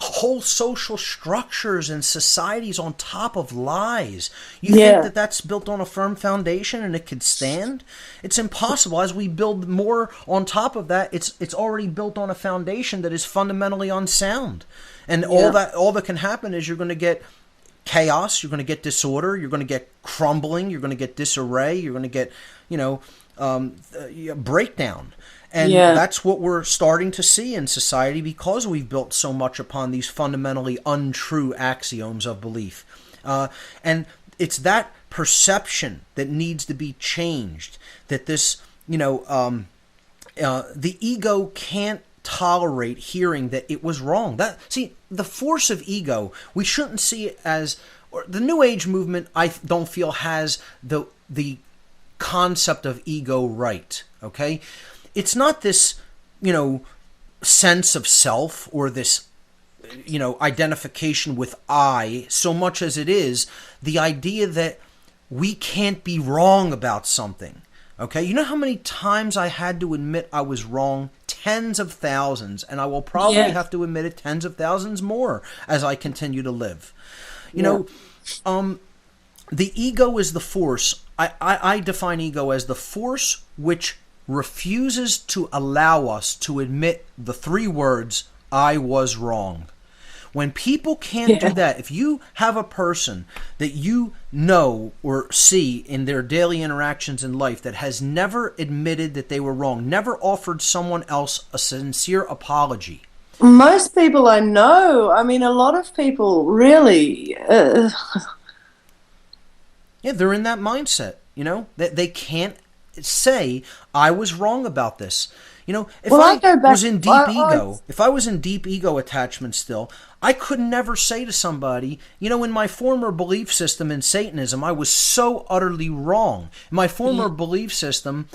whole social structures and societies on top of lies. You think that that's built on a firm foundation and it could stand? It's impossible. As we build more on top of that, it's already built on a foundation that is fundamentally unsound. And all that can happen is you're going to get chaos, you're going to get disorder, you're going to get crumbling, you're going to get disarray, you're going to get, breakdown. And that's what we're starting to see in society because we've built so much upon these fundamentally untrue axioms of belief. And it's that perception that needs to be changed, that this, the ego can't tolerate hearing that it was wrong. The force of ego, we shouldn't see it as, or the New Age movement, I don't feel has the concept of ego right, okay? It's not this, sense of self or this, identification with I so much as it is the idea that we can't be wrong about something. Okay, you know how many times I had to admit I was wrong? Tens of thousands, and I will probably have to admit it tens of thousands more as I continue to live. The ego is the force. I define ego as the force which refuses to allow us to admit the three words, I was wrong. When people can't do that, if you have a person that you know or see in their daily interactions in life that has never admitted that they were wrong, never offered someone else a sincere apology. Most people I know, a lot of people really... they're in that mindset, that they can't say, I was wrong about this. If I was in deep ego attachment still, I could never say to somebody, in my former belief system in Satanism, I was so utterly wrong. In my former belief system,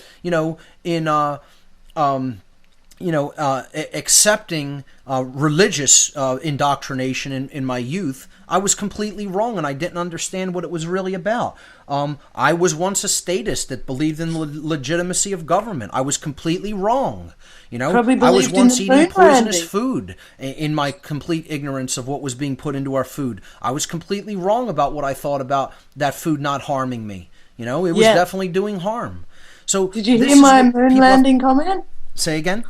accepting religious indoctrination in my youth, I was completely wrong and I didn't understand what it was really about. I was once a statist that believed in the legitimacy of government. I was completely wrong. I was once eating poisonous food in my complete ignorance of what was being put into our food. I was completely wrong about what I thought about that food not harming me. It was definitely doing harm. So did you hear my moon landing comment? Say again?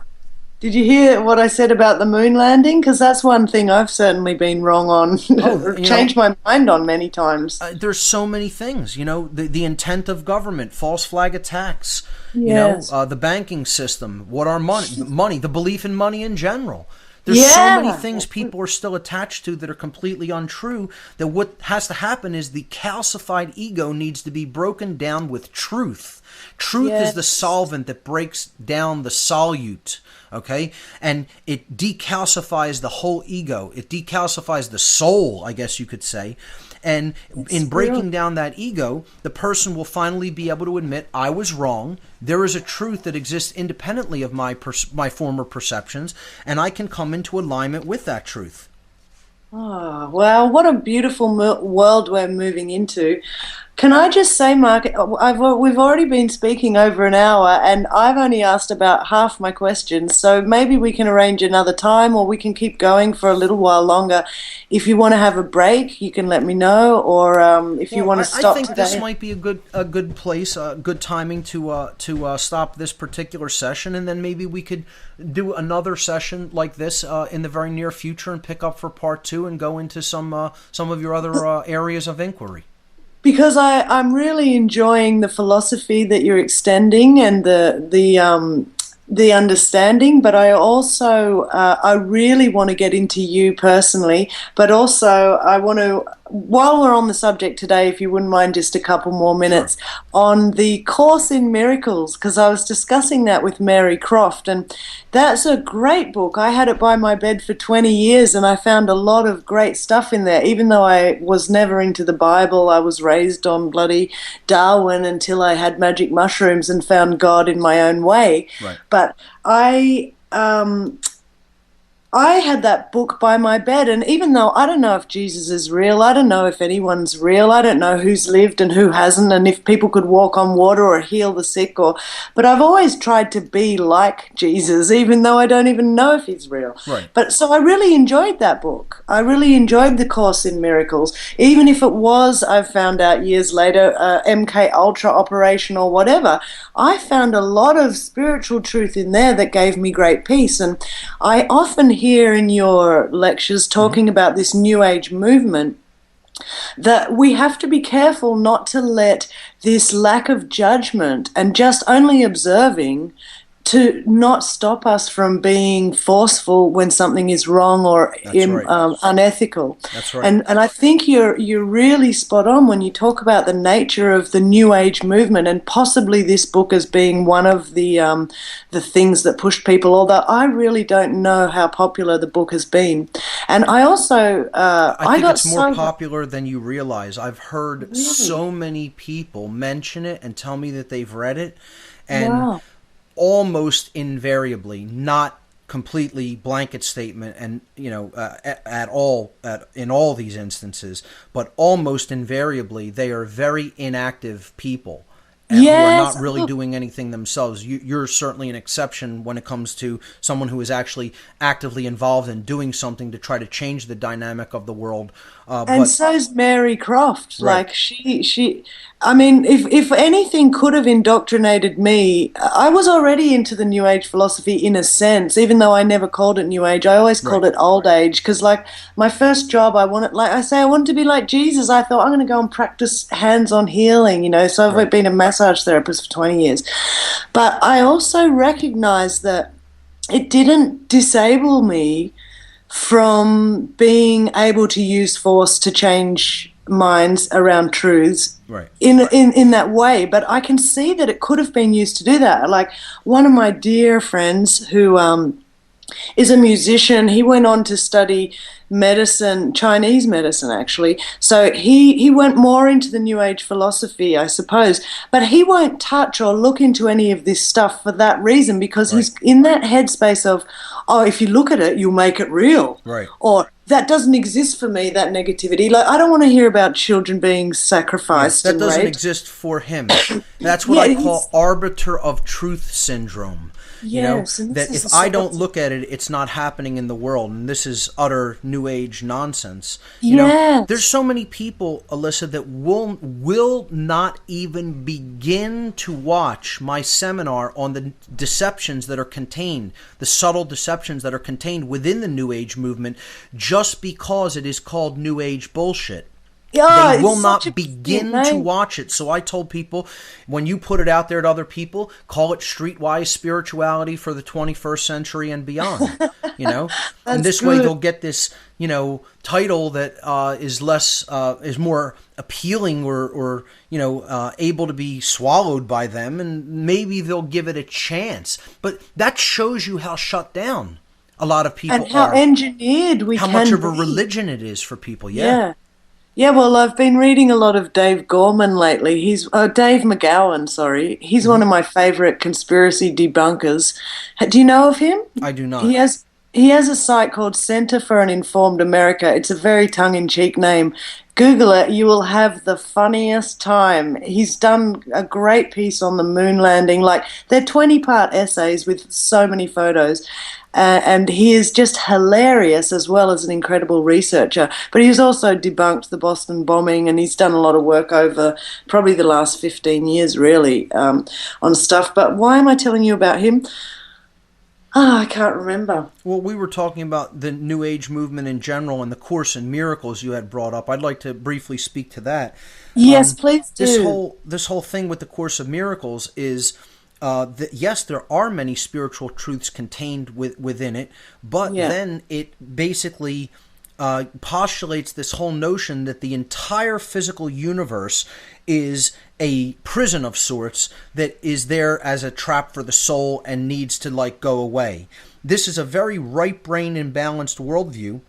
Did you hear what I said about the moon landing? Because that's one thing I've certainly been wrong on, or changed my mind on many times. There's so many things, the intent of government, false flag attacks, the banking system, what our money, the belief in money in general. There's so many things people are still attached to that are completely untrue, that what has to happen is the calcified ego needs to be broken down with truth. Truth is the solvent that breaks down the solute. Okay, and it decalcifies the whole ego. It decalcifies the soul, I guess you could say. And in breaking down that ego, the person will finally be able to admit, I was wrong. There is a truth that exists independently of my former perceptions, and I can come into alignment with that truth. Oh, wow, what a beautiful world we're moving into. Can I just say, Mark, we've already been speaking over an hour and I've only asked about half my questions, so maybe we can arrange another time or we can keep going for a little while longer. If you want to have a break, you can let me know, or if you want to stop today. I think today. this might be a good place, good timing to stop this particular session, and then maybe we could do another session like this in the very near future and pick up for part 2 and go into some of your other areas of inquiry. Because I'm really enjoying the philosophy that you're extending and the the understanding, but I also I really want to get into you personally, but also I want to, while we're on the subject today, if you wouldn't mind just a couple more Sure. minutes on the Course in Miracles, because I was discussing that with Mary Croft, and that's a great book. I had it by my bed for 20 years, and I found a lot of great stuff in there. Even though I was never into the Bible, I was raised on bloody Darwin until I had magic mushrooms and found God in my own way. Right. But I had that book by my bed, and even though I don't know if Jesus is real, I don't know if anyone's real, I don't know who's lived and who hasn't, and if people could walk on water or heal the sick, but I've always tried to be like Jesus, even though I don't even know if he's real. Right. But so I really enjoyed that book. I really enjoyed the Course in Miracles, even if it was, I've found out years later, MK Ultra operation or whatever. I found a lot of spiritual truth in there that gave me great peace, and I often hear in your lectures talking about this New Age movement that we have to be careful not to let this lack of judgment and just only observing to not stop us from being forceful when something is wrong or That's right. unethical. That's right. And I think you're really spot on when you talk about the nature of the New Age movement, and possibly this book as being one of the things that pushed people. Although I really don't know how popular the book has been, and I also I think got it's more so popular than you realize. I've heard so many people mention it and tell me that they've read it, and wow. almost invariably, not completely blanket statement, and at all in all these instances, but almost invariably they are very inactive people and who are not Yes, really doing anything themselves. You're certainly an exception when it comes to someone who is actually actively involved in doing something to try to change the dynamic of the world. and But so's Mary Croft. right, Like I mean, if anything could have indoctrinated me, I was already into the New Age philosophy in a sense, even though I never called it New Age. I always called right, it Old Age, because like my first job, I wanted, like I say, I wanted to be like Jesus. I thought I'm going to go and practice hands-on healing, So I've right. been a massage therapist for 20 years, but I also recognized that it didn't disable me from being able to use force to change minds around truths Right. in that way. But I can see that it could have been used to do that. Like one of my dear friends who is a musician. He went on to study medicine, Chinese medicine actually. So he went more into the New Age philosophy, I suppose. But he won't touch or look into any of this stuff for that reason, because Right. he's in that headspace of, oh, if you look at it, you'll make it real. Right. Or that doesn't exist for me, that negativity. Like I don't want to hear about children being Yes, sacrificed that and doesn't raped. exist for him. That's what Yeah, I he's call arbiter of truth syndrome. yes, and this That is if the I sort don't of look at it, it's not happening in the world. And this is utter new age nonsense. There's yes. so many people, Alyssa, that will not even begin to watch my seminar on the deceptions that are contained, the subtle deceptions that are contained within the new age movement, just because it is called new age bullshit. Yeah, They it's will such not a brilliant begin to name. watch it. So I told people, when you put it out there to other people, call it streetwise spirituality for the 21st century and beyond. You know, and That's this way they'll good. get this, title that is more appealing or able to be swallowed by them, and maybe they'll give it a chance. But that shows you how shut down a lot of And people how are, engineered we how much can of a be. religion it is for people. Yeah. Yeah. Yeah, well, I've been reading a lot of Dave Gorman lately. He's Dave McGowan, sorry. He's one Hmm. of my favorite conspiracy debunkers. Do you know of him? I do He not. has he has a site called Center for an Informed America. It's a very tongue-in-cheek name. Google it, you will have the funniest time. He's done a great piece on the moon landing. Like they're 20-part essays with so many photos. And he is just hilarious as well as an incredible researcher. But he's also debunked the Boston bombing, and he's done a lot of work over probably the last 15 years, really, on stuff. But why am I telling you about him? Ah, I can't remember. Well, we were talking about the New Age movement in general and the Course in Miracles you had brought up. I'd like to briefly speak to that. Yes, please This do. whole this whole thing with the Course of Miracles is yes, there are many spiritual truths contained within it, but then it basically postulates this whole notion that the entire physical universe is a prison of sorts that is there as a trap for the soul and needs to go away. This is a very right-brain and balanced worldview.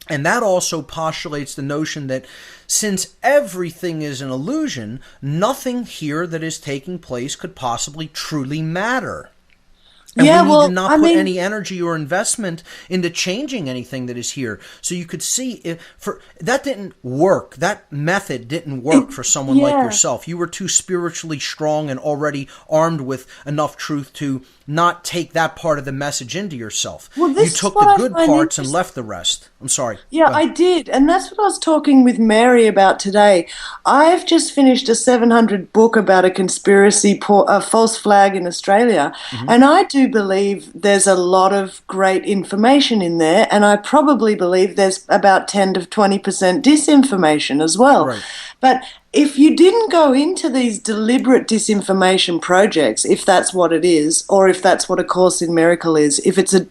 And that also postulates the notion that since everything is an illusion, nothing here that is taking place could possibly truly matter. And we need to not put any energy or investment into changing anything that is here. So you could see that didn't work. That method didn't work for someone like yourself. You were too spiritually strong and already armed with enough truth to not take that part of the message into yourself. You took the good parts and left the rest. I'm sorry. Yeah, I did. And that's what I was talking with Mary about today. I've just finished a 700 book about a conspiracy, a false flag in Australia. Mm-hmm. And I do believe there's a lot of great information in there. And I probably believe there's about 10 to 20% disinformation as well. Right. But if you didn't go into these deliberate disinformation projects, if that's what it is, or if that's what A Course in Miracle is, if it's a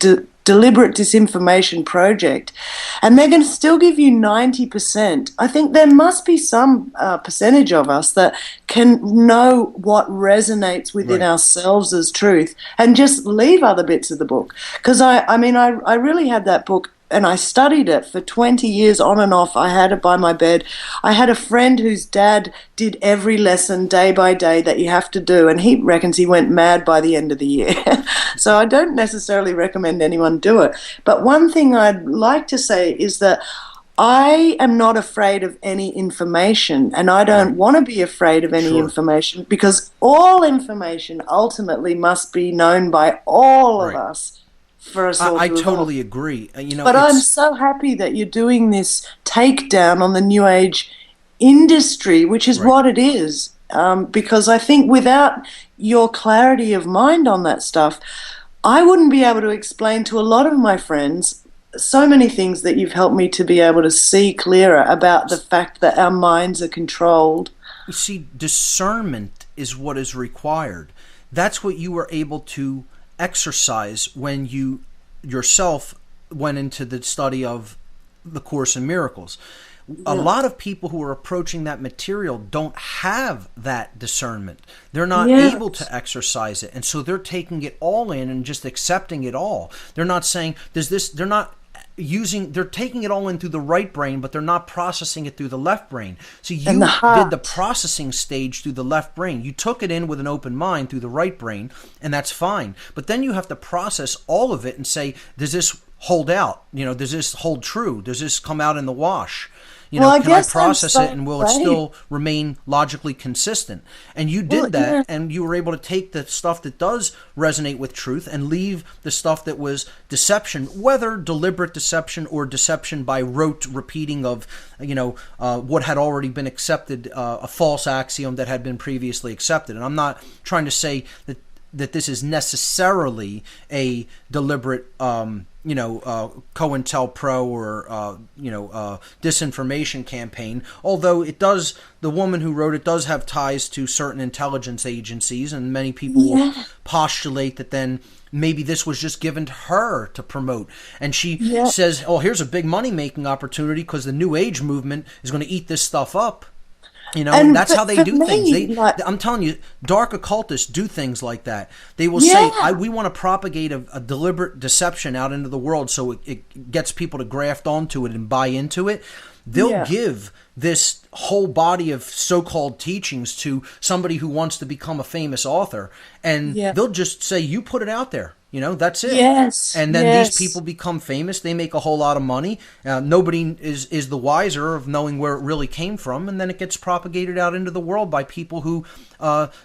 deliberate disinformation project, and they're going to still give you 90%, I think there must be some percentage of us that can know what resonates within ourselves as truth and just leave other bits of the book. Because I really had that book, and I studied it for 20 years on and off. I had it by my bed. I had a friend whose dad did every lesson day by day that you have to do, and he reckons he went mad by the end of the year. So I don't necessarily recommend anyone do it. But one thing I'd like to say is that I am not afraid of any information, and I don't want to be afraid of any information, because all information ultimately must be known by all of us. I totally agree. But I'm so happy that you're doing this takedown on the New Age industry, which is what it is, because I think without your clarity of mind on that stuff, I wouldn't be able to explain to a lot of my friends so many things that you've helped me to be able to see clearer about the fact that our minds are controlled. You see, discernment is what is required. That's what you were able to exercise when you yourself went into the study of the Course in Miracles. A lot of people who are approaching that material don't have that discernment. They're not able to exercise it, and so they're taking it all in and just accepting it all. They're not saying they're taking it all in through the right brain, but they're not processing it through the left brain. So you did the processing stage through the left brain. You took it in with an open mind through the right brain, and that's fine. But then you have to process all of it and say, does this hold out? Does this hold true? Does this come out in the wash? Can I process it, and will it still remain logically consistent? And you did that, and you were able to take the stuff that does resonate with truth and leave the stuff that was deception, whether deliberate deception or deception by rote repeating of, what had already been accepted, a false axiom that had been previously accepted. And I'm not trying to say that this is necessarily a deliberate COINTELPRO or disinformation campaign, although the woman who wrote it does have ties to certain intelligence agencies, and many people will postulate that then maybe this was just given to her to promote. And she says, oh, here's a big money-making opportunity because the New Age movement is going to eat this stuff up. And that's how they do things. I'm telling you, dark occultists do things like that. They will say, we want to propagate a deliberate deception out into the world so it gets people to graft onto it and buy into it. They'll give this whole body of so-called teachings to somebody who wants to become a famous author, and they'll just say, you put it out there. That's it. Yes. And then these people become famous. They make a whole lot of money. Nobody is the wiser of knowing where it really came from. And then it gets propagated out into the world by people who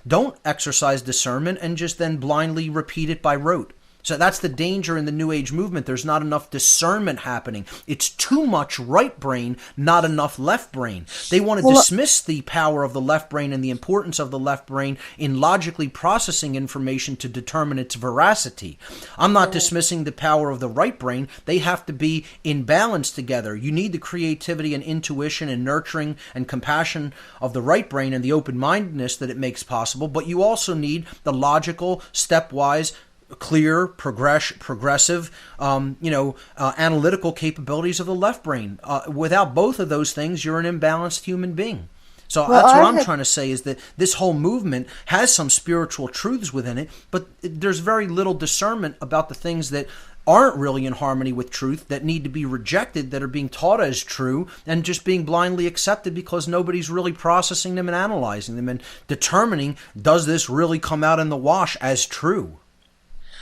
don't exercise discernment and just then blindly repeat it by rote. So that's the danger in the New Age movement. There's not enough discernment happening. It's too much right brain, not enough left brain. They want to dismiss the power of the left brain and the importance of the left brain in logically processing information to determine its veracity. I'm not dismissing the power of the right brain. They have to be in balance together. You need the creativity and intuition and nurturing and compassion of the right brain and the open-mindedness that it makes possible, but you also need the logical, stepwise, clear, progressive, analytical capabilities of the left brain. Without both of those things, you're an imbalanced human being. So that's what I'm trying to say, is that this whole movement has some spiritual truths within it, but there's very little discernment about the things that aren't really in harmony with truth, that need to be rejected, that are being taught as true and just being blindly accepted because nobody's really processing them and analyzing them and determining, does this really come out in the wash as true?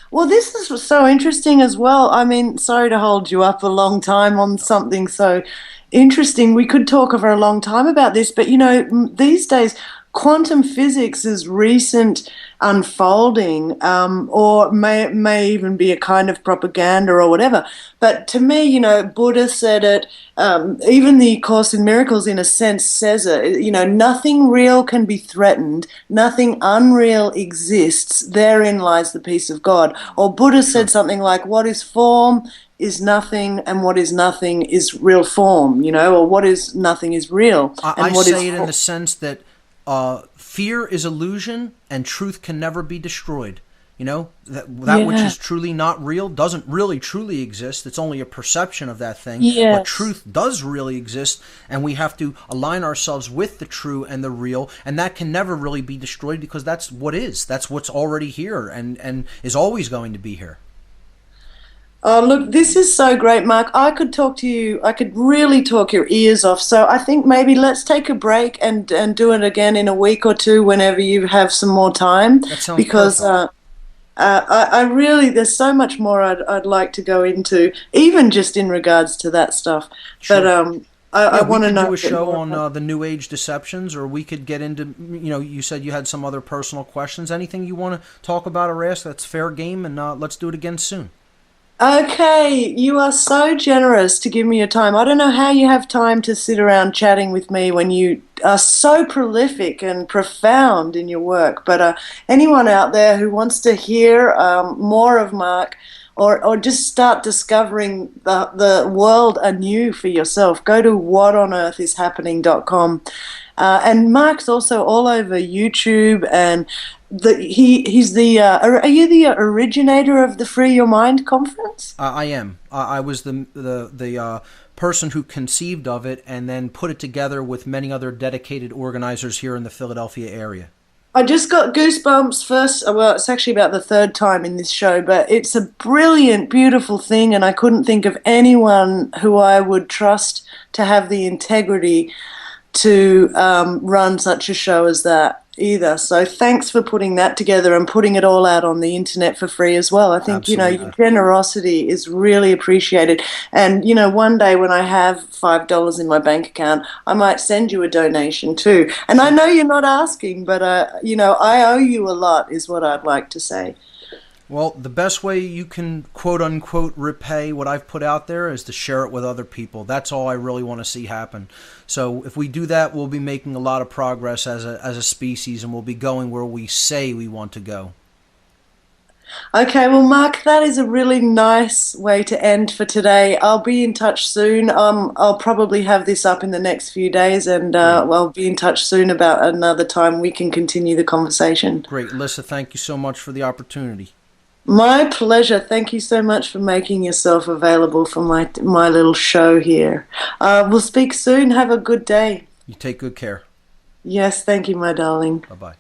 Well, this is so interesting as well. I mean, sorry to hold you up a long time on something so interesting. We could talk for a long time about this, but these days, quantum physics is recent unfolding, or may even be a kind of propaganda or whatever. But to me, Buddha said it. Even the Course in Miracles, in a sense, says it. Nothing real can be threatened. Nothing unreal exists. Therein lies the peace of God. Or Buddha said something like, "What is form is nothing, and what is nothing is real form." Or what is nothing is real. I say it in the sense that fear is illusion and truth can never be destroyed. That which is truly not real doesn't really truly exist. It's only a perception of that thing. Yes. But truth does really exist, and we have to align ourselves with the true and the real, and that can never really be destroyed because that's what is. That's what's already here and is always going to be here. Oh, look, this is so great, Mark. I could talk to you. I could really talk your ears off. So I think maybe let's take a break and do it again in a week or two whenever you have some more time. That sounds because I really, there's so much more I'd like to go into, even just in regards to that stuff. Sure. But I want to know. We could do a show on the New Age deceptions, or we could get into, you said you had some other personal questions. Anything you want to talk about or ask, that's fair game, and let's do it again soon. Okay, you are so generous to give me your time. I don't know how you have time to sit around chatting with me when you are so prolific and profound in your work. But anyone out there who wants to hear more of Mark, or just start discovering the world anew for yourself, go to whatonearthishappening.com. And Mark's also all over YouTube, and he's the are you the originator of the Free Your Mind conference? I am. I was the person who conceived of it and then put it together with many other dedicated organizers here in the Philadelphia area. I just got goosebumps first. Well, it's actually about the third time in this show, but it's a brilliant, beautiful thing, and I couldn't think of anyone who I would trust to have the integrity to run such a show as that either. So thanks for putting that together and putting it all out on the internet for free as well. I think, Absolutely. Your generosity is really appreciated. And, one day when I have $5 in my bank account, I might send you a donation too. And I know you're not asking, but, I owe you a lot is what I'd like to say. Well, the best way you can quote-unquote repay what I've put out there is to share it with other people. That's all I really want to see happen. So if we do that, we'll be making a lot of progress as a species, and we'll be going where we say we want to go. Okay, well, Mark, that is a really nice way to end for today. I'll be in touch soon. I'll probably have this up in the next few days, and I'll be in touch soon about another time we can continue the conversation. Great. Elissa, thank you so much for the opportunity. My pleasure. Thank you so much for making yourself available for my little show here. We'll speak soon. Have a good day. You take good care. Yes, thank you, my darling. Bye-bye.